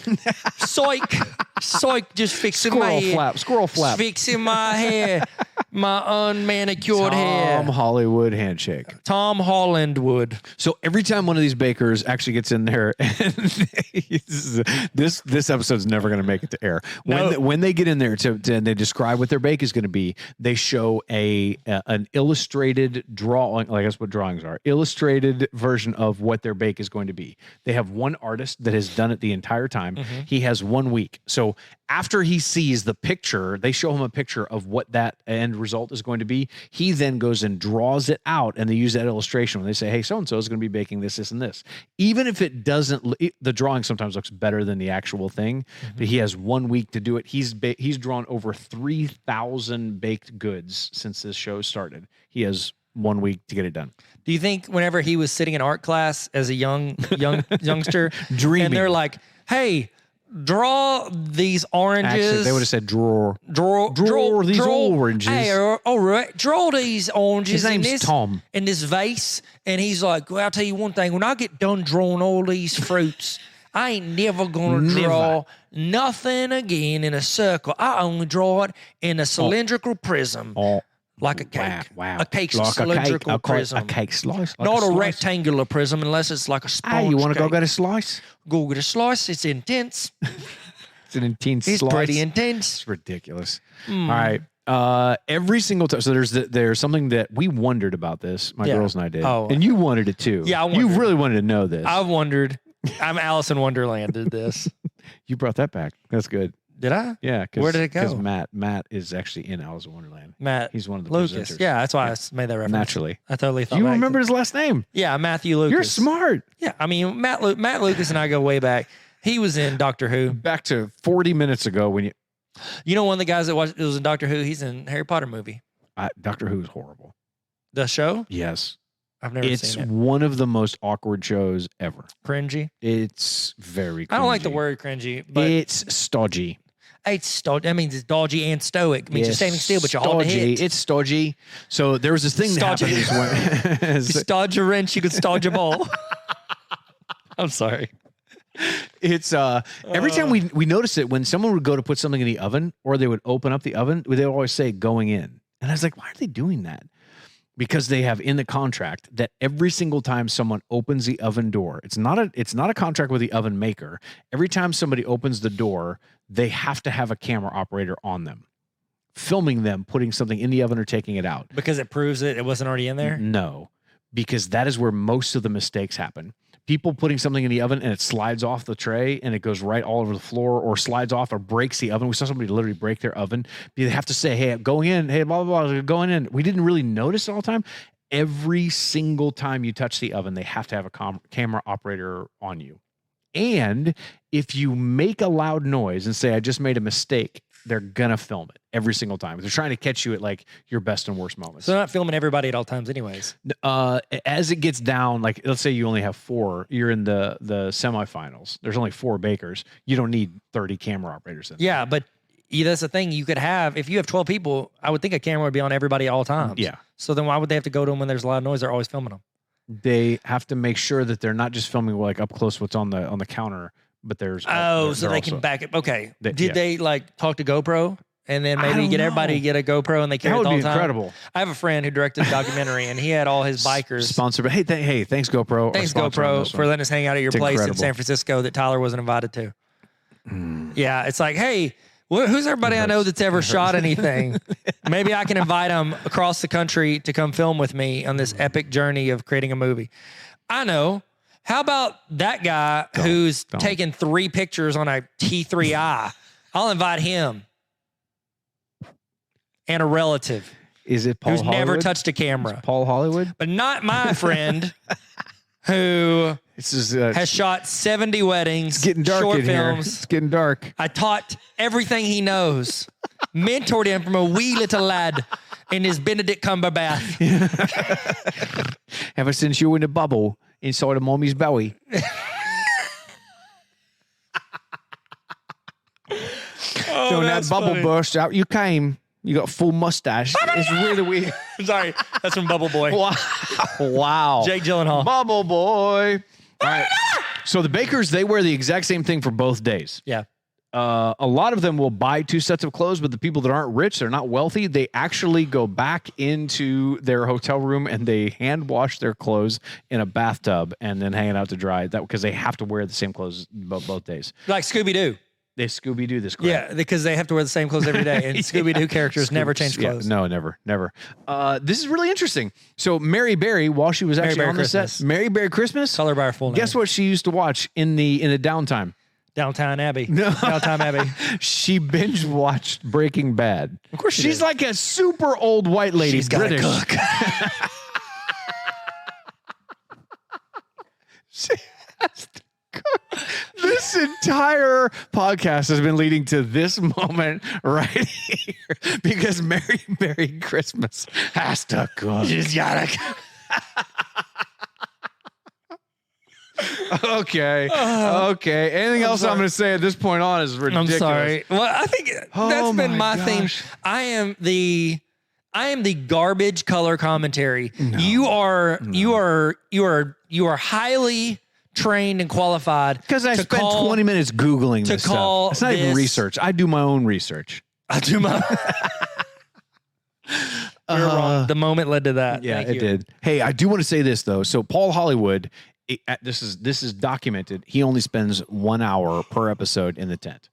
Psych, just fixing my hair. Squirrel flap. Fixing my hair, my unmanicured hair. Tom Hollywood handshake. Tom Holland would. So every time one of these bakers actually gets in there, and this episode's never going to make it to air. When they get in there and they describe what their bake is going to be, they show an illustrated drawing. Like that's what drawings are. Illustrated version of what their bake is going to be. They have one artist that has done it the entire time. Mm-hmm. He has 1 week. So after he sees the picture, they show him a picture of what that end result is going to be. He then goes and draws it out, and they use that illustration when they say, hey, so-and-so is going to be baking this, this, and this. Even if it doesn't, the drawing sometimes looks better than the actual thing, but he has 1 week to do it. He's drawn over 3,000 baked goods since this show started. He has 1 week to get it done. Do you think whenever he was sitting in art class as a youngster, Dreaming. and they're like, "Hey, draw these oranges." Actually, they would have said draw these oranges. Hey, all right, draw these oranges. His name's Tom. In this vase, and he's like, "Well, I'll tell you one thing. When I get done drawing all these fruits, I ain't never gonna draw nothing again in a circle. I only draw it in a cylindrical prism." Like a cake. Wow. A cake's like cylindrical prism. A cake slice. Like Not a slice. rectangular prism unless it's like a sponge. Hey, you want to go cake. get a slice? Go get a slice. It's intense. It's an intense It's slice. pretty intense. It's ridiculous. All right. Every single time. So there's something that we wondered about this. My girls and I did. Oh. And you wanted it too. Yeah, I You wondered. really wanted to know this. I wondered. I'm Alice in Wonderland did this. You brought that back. That's good. Did I? Yeah. Where did it go? Because Matt is actually in Alice in Wonderland. Matt. He's one of the Lucas. presenters. Yeah, that's why I made that reference. Naturally. I totally thought. You back. remember his last name? Yeah, Matthew Lucas. You're smart. Yeah, I mean Matt Lucas and I go way back. He was in Doctor Who. Back to 40 minutes ago when You know, one of the guys that was in Doctor Who. He's in Harry Potter movie. Doctor Who is horrible. The show. Yes. I've never It's seen it. one of the most awkward shows ever. Cringy. It's very cringy. I don't like the word cringy, but it's stodgy. it's that means it's dodgy and stoic. It means you're standing still, but you're holding a stodgy. hit. It's stodgy. So there was this thing that Stodgy. happened. You stodge a wrench, you could stodge a ball. I'm sorry. It's every time we noticed it when someone would go to put something in the oven or they would open up the oven, they would always say going in. And I was like, why are they doing that? Because they have in the contract that every single time someone opens the oven door, it's not a contract with the oven maker. Every time somebody opens the door, they have to have a camera operator on them, filming them putting something in the oven or taking it out. Because it proves it wasn't already in there? No, because that is where most of the mistakes happen. People putting something in the oven and it slides off the tray and it goes right all over the floor or slides off or breaks the oven. We saw somebody literally break their oven. They have to say, hey, I'm going in. Hey, blah, blah, blah, going in. We didn't really notice it all the time. Every single time you touch the oven, they have to have a camera operator on you. And if you make a loud noise and say, I just made a mistake, they're going to film it every single time. They're trying to catch you at like your best and worst moments. So they're not filming everybody at all times anyways. As it gets down, like let's say you only have 4, you're in the semifinals. There's only 4 bakers. You don't need 30 camera operators in. Yeah, but that's the thing you could have. If you have 12 people, I would think a camera would be on everybody at all times. Yeah. So then why would they have to go to them when there's a loud noise? They're always filming them. They have to make sure that they're not just filming like up close what's on the counter, but there's so they can back it. Okay. Did they like talk to GoPro and then maybe get everybody to get a GoPro and they carry That it would all be the time? incredible. I have a friend who directed a documentary and he had all his bikers. Sponsored, but hey, thanks GoPro. Thanks GoPro for letting us hang out at your place incredible. in San Francisco that Tyler wasn't invited to. Yeah, it's like, hey, who's everybody I know that's ever shot anything? Maybe I can invite them across the country to come film with me on this epic journey of creating a movie. I know. How about that guy who's taken 3 pictures on a T3i? I'll invite him and a relative. Is it Paul who's Hollywood? Never touched a camera? Paul Hollywood? But not my friend who has shot 70 weddings, it's getting dark short in films. Here. It's getting dark. I taught everything he knows, mentored him from a wee little lad in his Benedict Cumberbatch. Ever since you were in the bubble inside of mommy's belly. So when that bubble burst out, you came. You got a full mustache. It's really weird. Sorry, that's from Bubble Boy. Wow. Jake Gyllenhaal. Bubble Boy. All right. So the bakers, they wear the exact same thing for both days. Yeah. A lot of them will buy 2 sets of clothes, but the people that aren't rich, they're not wealthy, they actually go back into their hotel room and they hand wash their clothes in a bathtub and then hang it out to dry. That because they have to wear the same clothes both days. Like Scooby-Doo. They Scooby-Doo this crap. Yeah, because they have to wear the same clothes every day. And Scooby-Doo characters never change clothes. Yeah, no, never. This is really interesting. So Mary Berry, while she was actually on the set, Mary Berry Christmas, color by her full name. Guess what she used to watch in the downtime? Downtown Abbey. No. Downtown Abbey. She binge watched Breaking Bad. Of course she's like a super old white lady. She's got British. to cook. She has to cook this entire podcast has been leading to this moment right here because Merry Christmas has to come. You just gotta. Okay. Anything else I'm going to say at this point on is ridiculous. I'm sorry. Well, I think that's been my theme. I am the garbage color commentary. No. You are highly trained and qualified. Because I spent 20 minutes Googling this stuff. It's not even research. I do my own research. I do my. You're wrong. The moment led to that. Yeah, it did. Hey, I do want to say this though. So Paul Hollywood, this is documented. He only spends 1 hour per episode in the tent.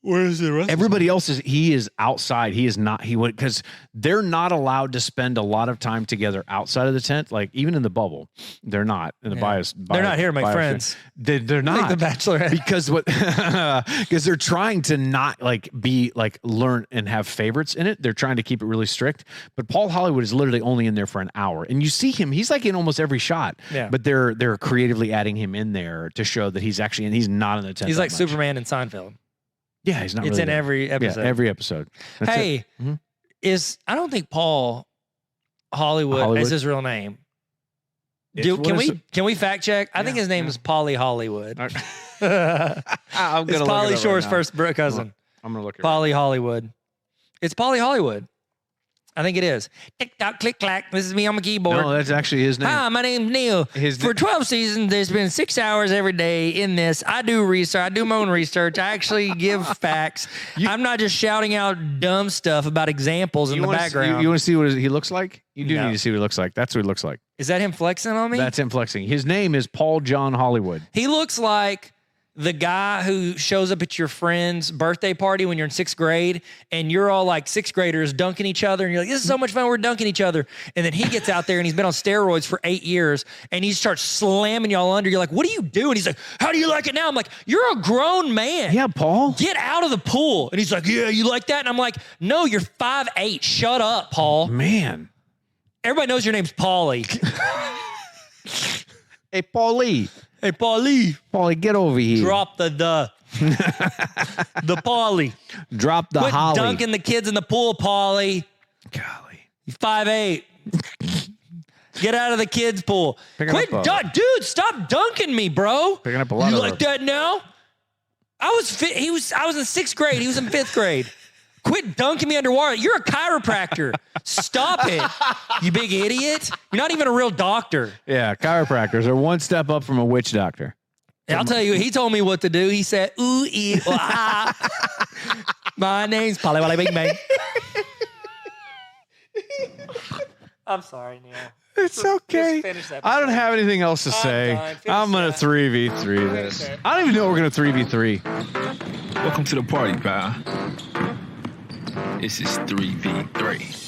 Where is the rest? Everybody else he is outside. He is not. He would because they're not allowed to spend a lot of time together outside of the tent. Like even in the bubble, they're not in the bias. They're not here, my friends. They're not like the Bachelorette because because they're trying to not like be like learn and have favorites in it. They're trying to keep it really strict. But Paul Hollywood is literally only in there for an hour, and you see him. He's like in almost every shot. Yeah. But they're creatively adding him in there to show that he's actually and he's not in the tent. He's like Superman in Seinfeld. Yeah, he's not. It's really in there. every episode. Yeah, every episode. That's hey, I don't think Paul Hollywood is his real name. Can we fact check? I think his name is Pauly Hollywood. I'm It's gonna Pauly Shore's first cousin. I'm gonna look at Pauly Hollywood. It's Pauly Hollywood. I think it is. Tick tock, click clack. This is me on my keyboard. No, that's actually his name. Hi, my name's Neil. For 12 seasons, there's been 6 hours every day in this. I do research. I do my own research. I actually give facts. I'm not just shouting out dumb stuff about examples in the background. You want to see what he looks like? You do need to see what he looks like. That's what he looks like. Is that him flexing on me? That's him flexing. His name is Paul John Hollywood. He looks like the guy who shows up at your friend's birthday party when you're in 6th grade and you're all like 6th graders dunking each other and you're like, this is so much fun, we're dunking each other. And then he gets out there and he's been on steroids for 8 years and he starts slamming y'all under. You're like, what do you do? And he's like, how do you like it now? I'm like, you're a grown man. Yeah, Paul. Get out of the pool. And he's like, yeah, you like that? And I'm like, no, you're 5'8". Shut up, Paul. Man. Everybody knows your name's Pauly. Hey, Paulie. Hey, Pauly. Paulie, get over here. Drop the Pauly. Drop the Quit Holly. dunking the kids in the pool, Pauly. Golly. You're 5'8". Get out of the kids' pool. Dude, stop dunking me, bro. Picking up a lot you of like that now? I was in 6th grade. He was in 5th grade. Quit dunking me underwater. You're a chiropractor. Stop it, you big idiot. You're not even a real doctor. Yeah, chiropractors are one step up from a witch doctor. And I'll tell you, he told me what to do. He said, ooh, ee, ah. My name's Polly Wally Big Bang. I'm sorry, Neil. It's okay. I don't have anything else to say. I'm going to 3v3 this. I don't even know we're going to 3v3. Welcome to the party, pal. This is 3v3.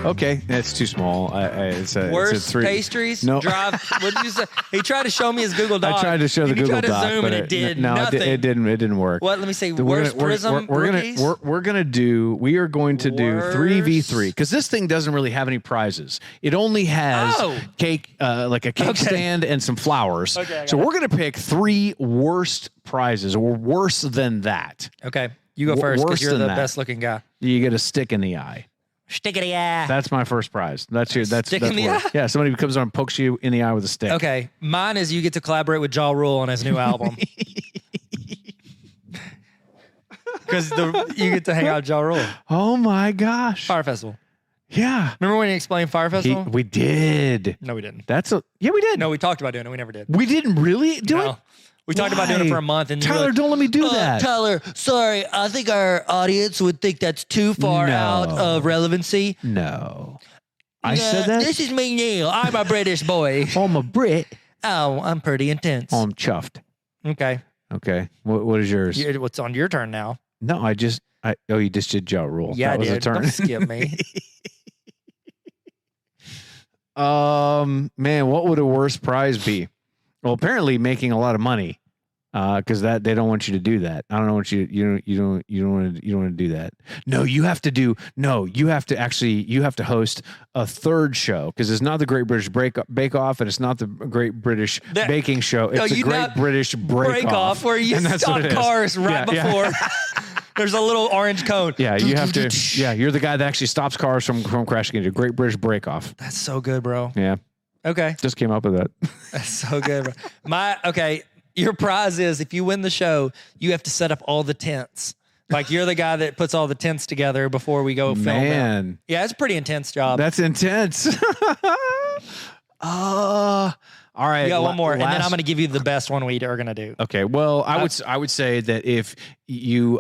Okay, that's too small. It's Worst a 3. pastries. No. Drive. What did you say? He tried to show me his Google Doc. I tried to show the Google Doc, tried to zoom but and it did no, nothing. it didn't work. What? Let me say. Worst prism. We are going to do 3v3 because this thing doesn't really have any prizes. It only has cake, like a cake stand and some flowers. Okay, so we're going to pick 3 worst prizes or worse than that. Okay, you go first because you're the best looking guy. You get a stick in the eye. Stick in the eye. That's my first prize. That's stick in the eye? Yeah, somebody comes on and pokes you in the eye with a stick. Okay, mine is you get to collaborate with Ja Rule on his new album. Because you get to hang out with Ja Rule. Oh my gosh. Fire Festival. Yeah. Remember when he explained Fire Festival? We did. No, we didn't. Yeah, we did. No, we talked about doing it. We never did. We didn't really do it? We talked about doing it for a month. And Tyler, don't let me do that. Tyler, sorry. I think our audience would think that's too far out of relevancy. No. I said that? This is me, Neil. I'm a British boy. I'm a Brit. Oh, I'm pretty intense. I'm chuffed. Okay. Okay. What is yours? What's on your turn now? No, you just did Ja Rule. Yeah, that was a turn. Don't skip me. Man, what would a worse prize be? Well, apparently making a lot of money. because that they don't want you to do that. I don't want you don't want to do that. No, you have to host a third show, because it's not the Great British Bake Off, and it's not the Great British Baking Show. It's the Great British Break Off, where you stop cars right before. There's a little orange cone. Yeah, you have to. Yeah, you're the guy that actually stops cars from crashing into Great British Break Off. That's so good, bro. Yeah. Okay. Just came up with that. That's so good, bro. Your prize is, if you win the show, you have to set up all the tents. Like, you're the guy that puts all the tents together before we go film. Man. Yeah, it's a pretty intense job. That's intense. All right. You got one more, and then I'm going to give you the best one we are going to do. Okay. Well, I would say that if you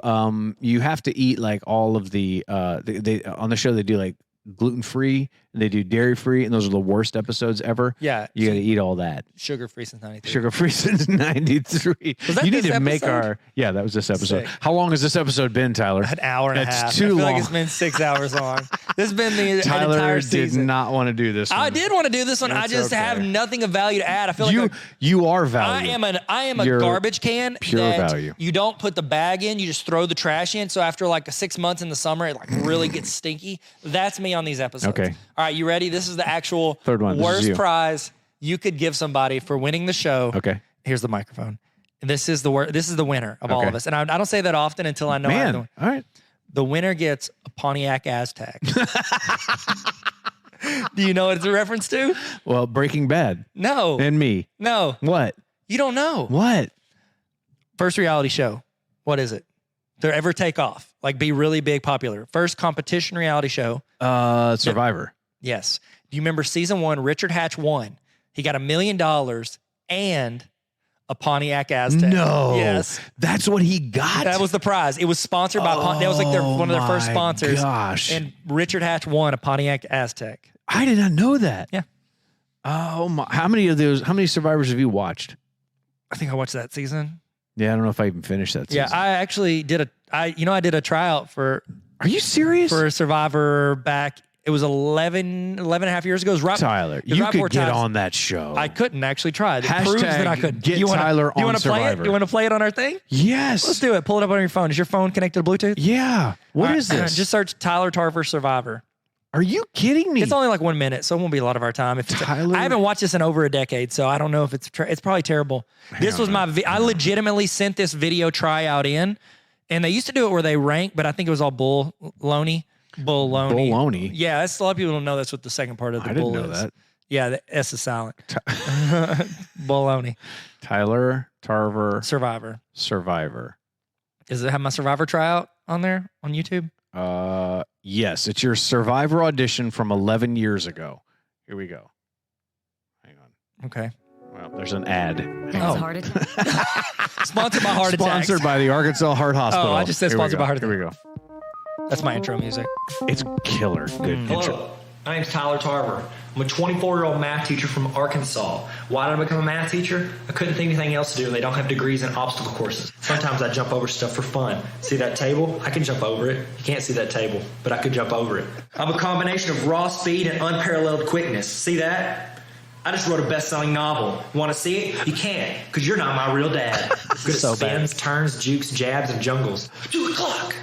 you have to eat like all of the they on the show, they do like gluten-free, and they do dairy-free, and those are the worst episodes ever. Yeah. You got to eat all that. Sugar-free since 93. Sugar-free since 93. Was that you this need to episode? make our... Yeah, that was this episode. Sick. How long has this episode been, Tyler? An hour and a half. It's too long. I feel like it's been 6 hours long. This has been the Tyler entire season. did not want to do this one. I did want to do this one. I just have nothing of value to add. I feel like you are value. I am a garbage can. Pure that value. You don't put the bag in. You just throw the trash in. So after like 6 months in the summer, it like really gets stinky. That's me on these episodes. Okay. All right, you ready? This is the actual third one. Worst prize you could give somebody for winning the show. Okay. Here's the microphone. This is the winner of all of us. And I don't say that often until I know I'm the winner. All right. The winner gets a Pontiac Aztek. Do you know what it's a reference to? Well, Breaking Bad. No. And me. No. What? You don't know. What? First reality show. What is it? To ever take off, like be really big, popular. First competition reality show. Survivor. Yes. Do you remember season 1? Richard Hatch won. He got $1 million and a Pontiac Aztek. No. Yes. That's what he got? That was the prize. It was sponsored by Pontiac. That was like one of their first sponsors. Gosh. And Richard Hatch won a Pontiac Aztek. I did not know that. Yeah. Oh my! How many Survivors have you watched? I think I watched that season. Yeah, I don't know if I even finished that season. Yeah, I actually did I did a tryout for. Are you serious? For Survivor back. It was 11 and a half years ago. It was right, Tyler, you could get on that show. I couldn't actually try. It Hashtag proves that I couldn't. Get Tyler on Survivor. You want to play it on our thing? Yes. Let's do it. Pull it up on your phone. Is your phone connected to Bluetooth? Yeah. What is this? Just search Tyler Tarver Survivor. Are you kidding me? It's only like 1 minute, so it won't be a lot of our time. I haven't watched this in over a decade, so I don't know if it's probably terrible. This was I legitimately sent this video tryout in, and they used to do it where they rank, but I think it was all baloney. Baloney. Yeah, that's a lot of people don't know that's what the second part of the bull is. I didn't know that. Yeah, the S is silent. Baloney. Tyler Tarver Survivor. Does it have my Survivor tryout on there on YouTube? Yes, it's your Survivor audition from 11 years ago. Here we go. Hang on. Okay. Well, there's an ad. Heart attack. Sponsored by Heart Attack. Sponsored by the Arkansas Heart Hospital. Oh, I just said sponsored by Heart Attack. Here we go. That's my intro music. It's killer. Good Hello, intro. my name's Tyler Tarver. I'm a 24-year-old math teacher from Arkansas. Why did I become a math teacher? I couldn't think of anything else to do, and they don't have degrees in obstacle courses. Sometimes I jump over stuff for fun. See that table? I can jump over it. You can't see that table, but I could jump over it. I'm a combination of raw speed and unparalleled quickness. See that? I just wrote a best-selling novel. You want to see it? You can't, because you're not my real dad. Good at spins, turns, jukes, jabs, and jungles. 2 o'clock.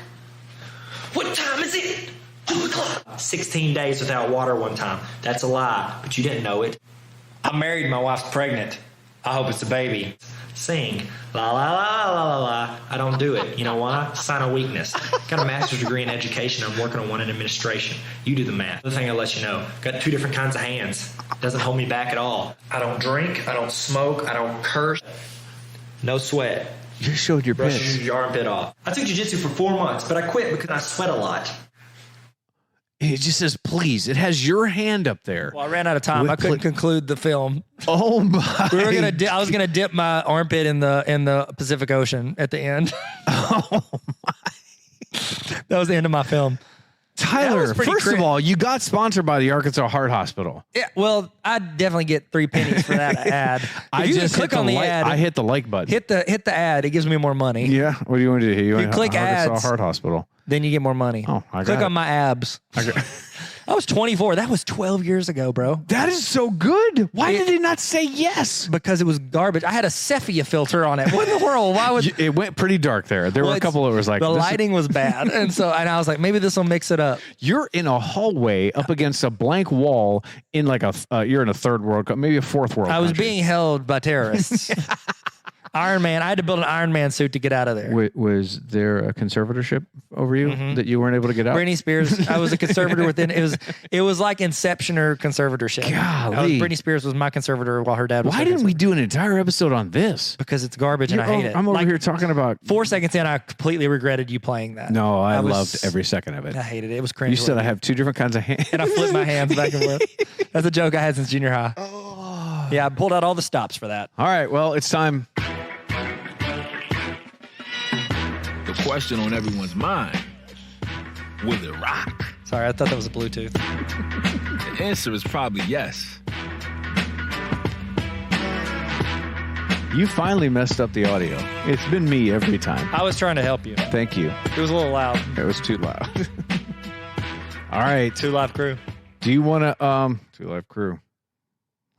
What time is it? 2 o'clock. 16 days without water one time. That's a lie, but you didn't know it. I'm married, my wife's pregnant. I hope it's a baby. Sing. La la la la la la. I don't do it. You know why? Sign of weakness. Got a master's degree in education. I'm working on one in administration. You do the math. Another thing I'll let you know. Got 2 different kinds of hands. Doesn't hold me back at all. I don't drink. I don't smoke. I don't curse. No sweat. You just showed your Brush bits. your armpit off. I took jiu-jitsu for 4 months, but I quit because I sweat a lot. It just says, please. It has your hand up there. Well, I ran out of time. I couldn't conclude the film. Oh my! I was gonna dip my armpit in the Pacific Ocean at the end. Oh my! That was the end of my film. Tyler, first of all, you got sponsored by the Arkansas Heart Hospital. Yeah, well, I'd definitely get 3 pennies for that ad. I just click on the ad. I hit the like button. Hit the ad. It gives me more money. Yeah. What do you want to do? You want click Arkansas ads. Heart Hospital. Then you get more money. Oh, I got click it. on my abs. I was 24. That was 12 years ago, bro. That is so good. Why did he not say yes? Because it was garbage. I had a sepia filter on it. What in the world? Why would It went pretty dark there. There were a couple that was like the lighting was bad, and I was like, maybe this will mix it up. You're in a hallway up against a blank wall in like you're in a third world, maybe a fourth world. I was country. being held by terrorists. Iron Man. I had to build an Iron Man suit to get out of there. Was there a conservatorship over you that you weren't able to get out? Britney Spears. I was a conservator within. It was like Inceptioner conservatorship. Golly. Britney Spears was my conservator while her dad was. Why didn't we do an entire episode on this? Because it's garbage and I hate it. I'm over here talking about 4 seconds in. I completely regretted you playing that. No, I loved every second of it. I hated it. It was cringe. You said I have two different kinds of hands. And I flipped my hands back and forth. That's a joke I had since junior high. Oh. Yeah, I pulled out all the stops for that. All right, well, it's time. The question on everyone's mind, will it rock? Sorry, I thought that was a Bluetooth. The answer is probably yes. You finally messed up the audio. It's been me every time. I was trying to help you. Thank you. It was a little loud. It was too loud. All right. Two Live Crew. Do you want to, Two Live Crew.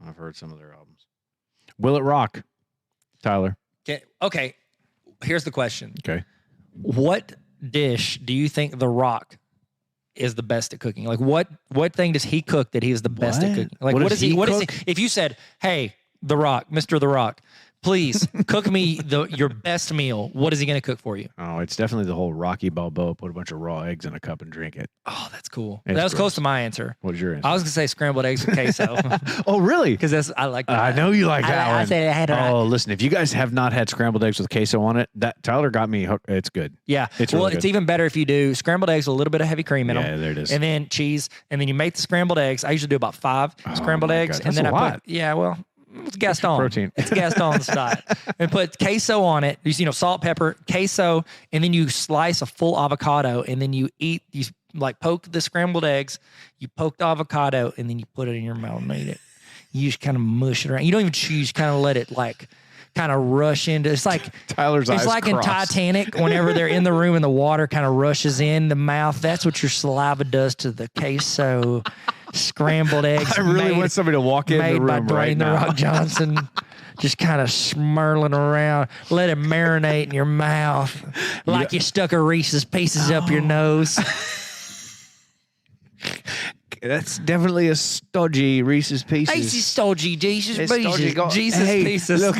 I've heard some of their albums. Will it rock, Tyler? Okay. Here's the question. Okay. What dish do you think The Rock is the best at cooking? Like what thing does he cook that he is the best at cooking? Like what is he if you said, "Hey, The Rock, Mr. The Rock, please cook me your best meal," what is he going to cook for you? Oh, it's definitely the whole Rocky Balboa, put a bunch of raw eggs in a cup and drink it. Oh, that's cool. It's that was gross. close to my answer. What is your answer? I was going to say scrambled eggs with queso. Oh, really? Because I like that. I know you like that one. I said I had to Oh, listen, if you guys have not had scrambled eggs with queso on it, that Tyler got me hooked. It's good. Yeah. It's well, really it's good. even better if you do scrambled eggs with a little bit of heavy cream in them. Yeah, there it is. And then cheese. And then you make the scrambled eggs. I usually do about 5 scrambled my eggs. God, and that's then a lot. It's Gaston. Protein. It's Gaston's diet. And put queso on it. You know, salt, pepper, queso, and then you slice a full avocado, and then you like poke the scrambled eggs, you poke the avocado, and then you put it in your mouth and eat it. You just kind of mush it around. You don't even chew, you just kind of let it like kind of rush into. It's like Tyler's eyes It's like in crossed. Titanic, whenever they're in the room and the water kind of rushes in the mouth. That's what your saliva does to the queso scrambled eggs. I really want somebody to walk in the made by room Dwayne right the now. Rock Johnson. Just kind of smurling around. Let it marinate in your mouth like you stuck a Reese's Pieces up your nose. That's definitely a stodgy Reese's Pieces. Reese's stodgy Jesus It's stodgy. Pieces. Go- Jesus Hey, Pieces. look.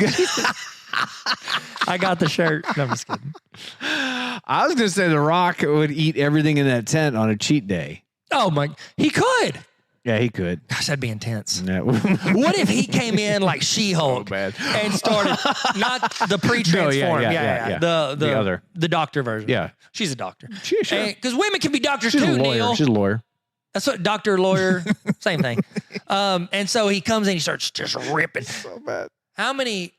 I got the shirt. No, I'm just kidding. I was going to say The Rock would eat everything in that tent on a cheat day. Oh my, he could. Yeah, he could. Gosh, that'd be intense. No. What if he came in like She-Hulk bad. and started not the pre-transform, yeah. the other. the doctor version. Yeah. She's a doctor. Sure. Because women can be doctors She's too, a lawyer. Neil. She's a lawyer. That's what doctor, lawyer, same thing. And so he comes in, he starts just ripping. So bad. How many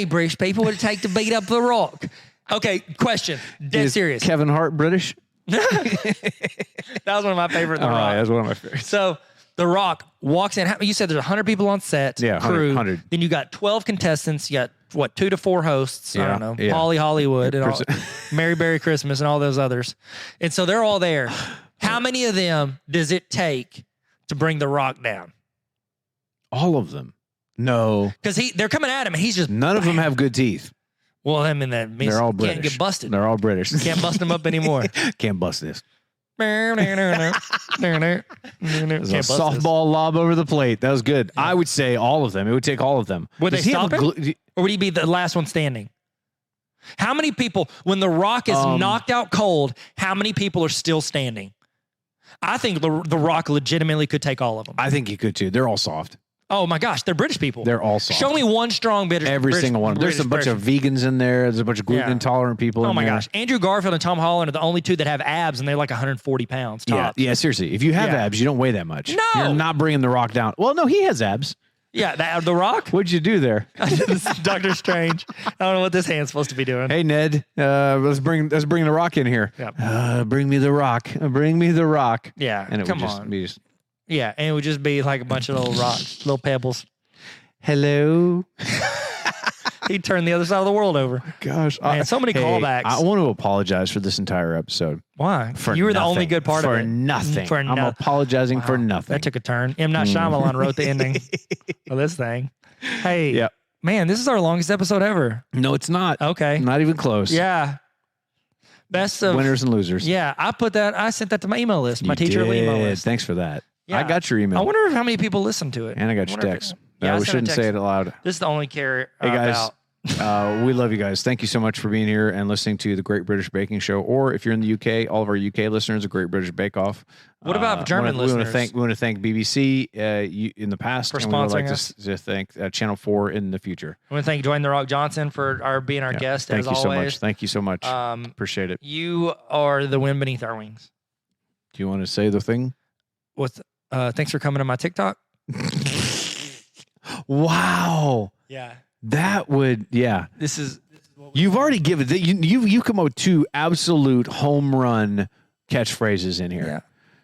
British people would it take to beat up The Rock? Okay, question. Dead Is serious. Kevin Hart British? That was one of my favorite The Rock. that's one of my favorites. So The Rock walks in. You said there's 100 people on set. Yeah, crew. 100. Then you got 12 contestants. You got 2 to 4 hosts. I Yeah, don't know. yeah. Holly Hollywood and all, Chris- Mary Berry Christmas and all those others. And so they're all there. How many of them does it take to bring The Rock down? All of them. No. Because they're coming at him and he's just None of them have good teeth. Well, I mean that means They're all you British. can't get busted. They're all British. Can't bust them up anymore. Can't bust this. Can't There's a bust this. softball lob over the plate. That was good. I would say all of them. It would take all of them. Would they Does he have stop a him? glu- Or would he be the last one standing? How many people, when The Rock is knocked out cold, how many people are still standing? I think the Rock legitimately could take all of them. I think he could too. They're all soft. Oh my gosh, they're British people. They're all soft. Show me one strong British. Every British, single one. There's British a bunch of person. vegans in there. There's a bunch of gluten Yeah. intolerant people Oh in my there. gosh, Andrew Garfield and Tom Holland are the only 2 that have abs, and they're like 140 pounds. Yeah, Tops. yeah, seriously. If you have Yeah. abs, you don't weigh that much. No. You're not bringing The Rock down. Well, no, he has abs. Yeah, The Rock. What'd you do there? This is Doctor Strange. I don't know what this hand's supposed to be doing. Hey, Ned, let's bring The Rock in here. Yeah. Bring me The Rock. Bring me The Rock. Yeah, And it come would just on. be just, Yeah, and it would just be like a bunch of little rocks, little pebbles. hello. He'd turn the other side of the world over. Gosh, Man, so many callbacks. I want to apologize for this entire episode. Why? For You were the nothing. only good part of it. For nothing. For I'm no- apologizing for Wow, nothing. That took a turn. M. Night Shyamalan wrote the ending of this thing. Hey, Yep. man, this is our longest episode ever. No, it's not. Okay. Not even close. Yeah. Best of Winners and losers. Yeah, I sent that to my email list, my You teacher email did. list. Thanks for that. Yeah. I got your email. I wonder how many people listen to it. And I got your wonder if text. Yeah, I we sent a shouldn't text. say it aloud. This is the only care Hey, guys. about. We love you guys. Thank you so much for being here and listening to the Great British Baking Show. Or if you're in the UK, all of our UK listeners, a Great British Bake Off. What about German we want listeners? to thank BBC in the past, For and we would like sponsoring us. to thank Channel 4 in the future. I want to thank Dwayne The Rock Johnson for being our Yeah. guest Thank as you always. so much. Thank you so much. Um, Appreciate it. you are the wind beneath our wings. Do you want to say the thing? Thanks for coming to my TikTok. Wow. Yeah, That would, yeah. this is You've already given you come up with 2 absolute home run catchphrases in here. Yeah.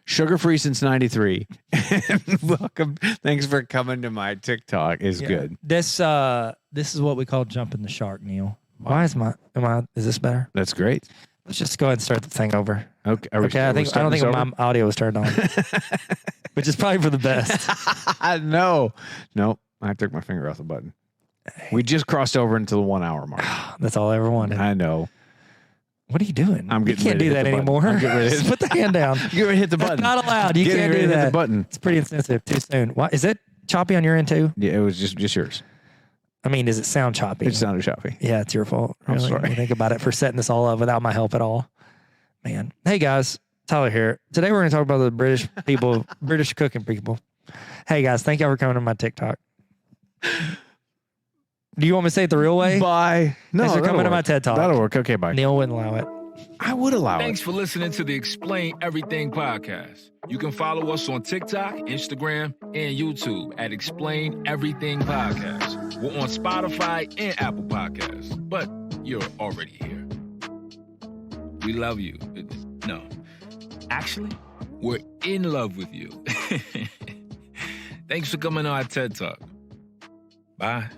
Sugar free since '93. Welcome. Thanks for coming to my TikTok. Is yeah. good. This is what we call jumping the shark, Neil. Why is is this better? That's great. Let's just go ahead and start the thing over. Okay. Okay, I don't think my audio was turned on, which is probably for the best. No. I took my finger off the button. We just crossed over into the 1 hour mark. That's all I ever wanted. I know. What are you doing? I'm You getting can't ready do to hit that the button. anymore. I'm getting ready to Just put the hand down. Get ready to hit the That's button. not allowed. You Get can't ready do to hit that. the button. It's pretty insensitive. Too soon. Why is it choppy on your end too? Yeah, it was just yours. I mean, does it sound choppy? It sounded choppy. Yeah, it's your fault. I'm Really. sorry. When you think about it, for setting this all up without my help at all. Man. Hey guys, Tyler here. Today we're going to talk about the British people, British cooking people. Hey guys, thank y'all for coming to my TikTok. Do you want me to say it the real way? Bye. No, Thanks for that'll coming to my work. TED Talk. That'll work. Okay, bye. Neil wouldn't allow it. I would allow Thanks it. for listening to the Explain Everything podcast. You can follow us on TikTok, Instagram, and YouTube at Explain Everything Podcast. We're on Spotify and Apple Podcasts, but you're already here. We love you. No, actually, we're in love with you. Thanks for coming on our TED Talk. Bye.